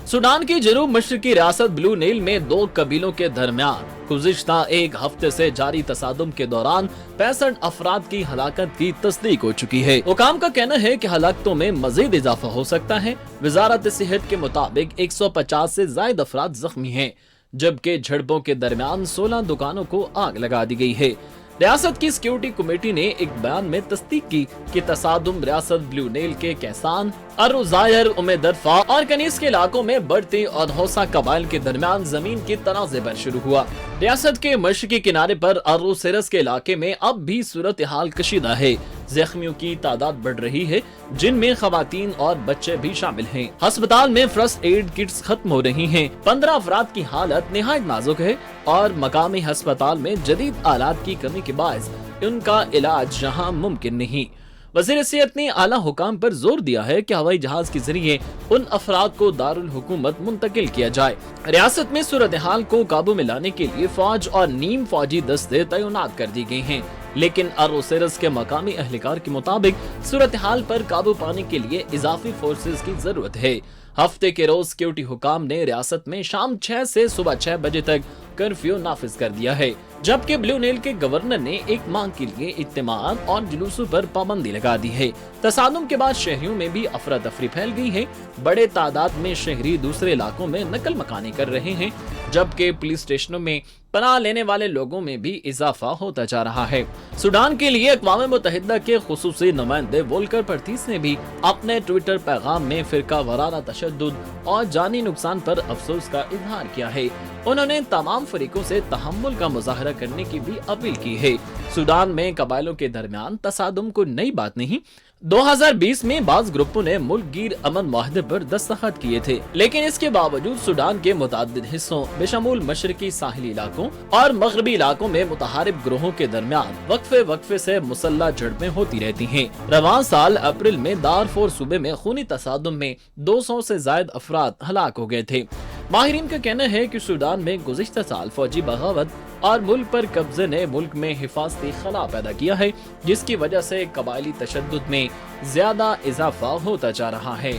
सूडान की जनूब मशरकी रियासत ब्लू नील में 2 कबीलों के दरमियान गुज़िश्ता 1 हफ्ते से जारी तसादुम के दौरान 65 अफराद की हलाकत की तस्दीक हो चुकी है। हुकाम का कहना है कि हलाकतों में मजीद इजाफा हो सकता है। वजारत सेहत के मुताबिक 150 से ज्यादा अफराद जख्मी हैं, जबकि झड़पों के दरमियान 16 दुकानों को आग लगा दी गई है। रियासत की सिक्योरिटी कमेटी ने एक बयान में तस्दीक की कि तसादुम रियासत ब्लू नील के कैसान, अरुजायर, उमेदरफा और कनीस के इलाकों में बढ़ती और हौसा कबाइल के दरमियान जमीन की तनाज़े पर शुरू हुआ। रियासत के मशरकी किनारे पर अरुसेरस के इलाके में अब भी सूरत हाल कशीदा है। जख्मियों की तादाद बढ़ रही है, जिनमें खवातीन और बच्चे भी शामिल हैं। अस्पताल में फर्स्ट एड किट्स खत्म हो रही हैं। 15 अफराद की हालत निहायत नाजुक है और मकामी अस्पताल में जदीद आलात की कमी के बायस उनका इलाज यहाँ मुमकिन नहीं। वज़ीर सेहत ने आला हुकाम पर जोर दिया है कि हवाई जहाज के जरिए उन अफराद को दारुल हुकूमत मुंतकिल किया जाए। रियासत में सूरत हाल को काबू में लाने के लिए फौज और नीम फौजी दस्ते तैनात कर दी गई हैं, लेकिन अरोसेरस के मकामी अहलकार के मुताबिक सूरत हाल पर काबू पाने के लिए इजाफी फोर्सेज की जरूरत है। हफ्ते के रोज सिक्योरिटी हुकाम ने रियासत में शाम 6 से सुबह 6 बजे तक कर्फ्यू नाफिज कर दिया है, जबकि ब्लू नील के गवर्नर ने एक मांग के लिए इज्तिमात और जुलूसों पर पाबंदी लगा दी है। तसादुम के बाद शहरियों में भी अफरा तफरी फैल गई है। बड़े तादाद में शहरी दूसरे इलाकों में नकल मकानी कर रहे हैं, जबकि पुलिस स्टेशनों में पनाह लेने वाले लोगों में भी इजाफा होता जा रहा है। सूडान के लिए अक़वाम मुत्तहिदा के खुसूसी नुमाइंदे वोल्कर पर्तीस ने भी अपने ट्विटर पैगाम में फिरका वाराना तशद्दुद और जानी नुकसान पर अफसोस का इजहार किया है। उन्होंने तमाम फरीकों से तहम्मुल का मुजाहरा करने की भी अपील की है। सूडान में कबाइलों के दरमियान तसादुम को नई बात नहीं। 2020 में बाज़ ग्रुपों ने मुल्कगीर अमन मुआहदे पर दस्तखत किए थे, लेकिन इसके बावजूद सूडान के मुतादिद हिस्सों बेशमूल मशरकी साहिली इलाकों और मगरबी इलाकों में मुतहारिब ग्रोहों के दरमियान वक्फे वक्फे से मुसल्लह झड़पें होती रहती हैं। रवां साल अप्रैल में दारफोर सूबे में खूनी तसादुम में 200 से ज्यादा अफराद हलाक हो गए थे। माहिरीन का कहना है कि सूडान में गुज़िश्ता साल फौजी बगावत और मुल्क पर कब्जे ने मुल्क में हिफाजती खला पैदा किया है, जिसकी वजह से कबायली तशद्दुद में ज्यादा इजाफा होता जा रहा है।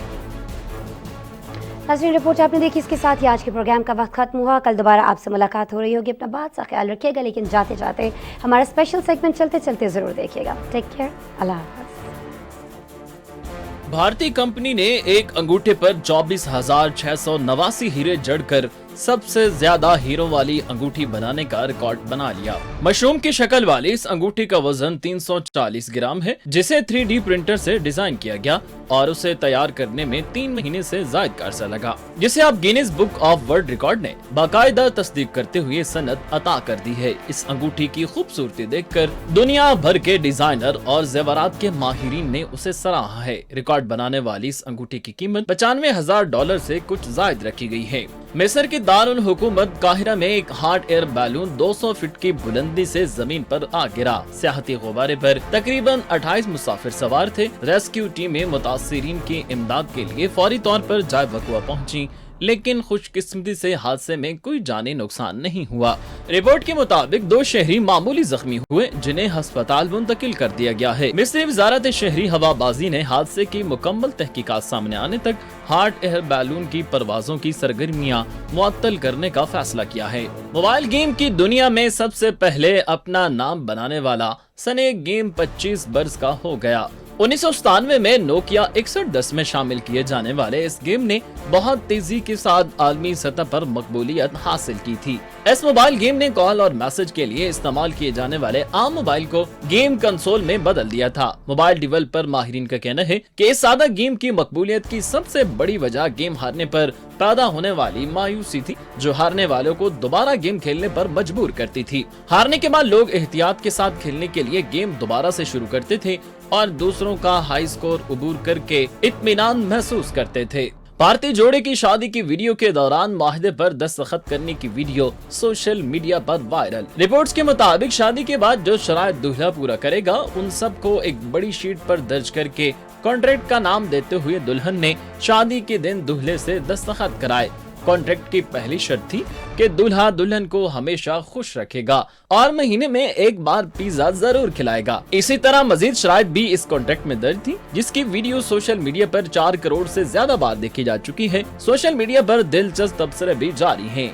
नाज़रीन, रिपोर्ट आपने देखी, इसके साथ ही आज के प्रोग्राम का वक्त खत्म हुआ। कल दोबारा आपसे मुलाकात हो रही होगी। अपना बात सा ख्याल रखिएगा, लेकिन जाते जाते हमारा स्पेशल सेगमेंट चलते चलते जरूर देखिएगा। टेक केयर, अल्लाह हाफ़िज़। भारतीय कंपनी ने एक अंगूठे पर 24,689 हीरे जड़कर सबसे ज्यादा हीरो वाली अंगूठी बनाने का रिकॉर्ड बना लिया। मशरूम की शक्ल वाली इस अंगूठी का वजन 340 ग्राम है, जिसे 3D प्रिंटर से डिजाइन किया गया और उसे तैयार करने में 3 महीने से ज्यादा का अरसा लगा, जिसे अब Guinness book of world record ने बाकायदा तस्दीक करते हुए सनद अता कर दी है। इस अंगूठी की खूबसूरती देखकर दुनिया भर के डिजाइनर और जेवरात के माहिरीन ने उसे सराहा है। रिकॉर्ड बनाने वाली इस अंगूठी की कीमत $95,000 से कुछ ज्यादा रखी गई है। मिस्र की दारुल हुकूमत काहिरा में एक हॉट एयर बैलून 200 फीट की बुलंदी से जमीन पर आ गिरा। सियाहती गुब्बारे पर तकरीबन 28 मुसाफिर सवार थे। रेस्क्यू टीमें मुतासिरीन की इमदाद के लिए फौरी तौर पर जाए वक़्वा पहुंची, लेकिन खुशकिस्मती से हादसे में कोई जानी नुकसान नहीं हुआ। रिपोर्ट के मुताबिक 2 शहरी मामूली जख्मी हुए, जिन्हें अस्पताल मुंतकिल कर दिया गया है। मिस्री वजारत शहरी हवाबाजी ने हादसे की मुकम्मल तहकीकात सामने आने तक हॉट एयर बैलून की परवाजों की सरगर्मियां मुअत्तल करने का फैसला किया है। मोबाइल गेम की दुनिया में सबसे पहले अपना नाम बनाने वाला सने गेम 25 बरस का हो गया। 1997 में नोकिया 6110 में शामिल किए जाने वाले इस गेम ने बहुत तेजी के साथ आलमी सतह पर मकबूलियत हासिल की थी। इस मोबाइल गेम ने कॉल और मैसेज के लिए इस्तेमाल किए जाने वाले आम मोबाइल को गेम कंसोल में बदल दिया था। मोबाइल डेवलपर माहिरीन का कहना है कि इस सादा गेम की मकबूलियत की सबसे बड़ी वजह गेम हारने पर पैदा होने वाली मायूसी थी, जो हारने वालों को दोबारा गेम खेलने पर मजबूर करती थी। हारने के बाद लोग एहतियात के साथ खेलने के लिए गेम दोबारा से शुरू करते थे और दूसरों का हाई स्कोर अबूर करके इत्मीनान महसूस करते थे। भारतीय जोड़े की शादी की वीडियो के दौरान माहिदे पर दस्तखत करने की वीडियो सोशल मीडिया पर वायरल। रिपोर्ट्स के मुताबिक शादी के बाद जो शराइत दूल्हा पूरा करेगा उन सब को एक बड़ी शीट पर दर्ज करके कॉन्ट्रैक्ट का नाम देते हुए दुल्हन ने शादी के दिन दूल्हे से दस्तखत कराए। कॉन्ट्रैक्ट की पहली शर्त थी कि दूल्हा दुल्हन को हमेशा खुश रखेगा और महीने में एक बार पिज्जा जरूर खिलाएगा। इसी तरह मजीद शराइत भी इस कॉन्ट्रैक्ट में दर्ज थी, जिसकी वीडियो सोशल मीडिया पर 4 करोड़ से ज्यादा बार देखी जा चुकी है। सोशल मीडिया पर दिलचस्प तबसरे भी जारी हैं।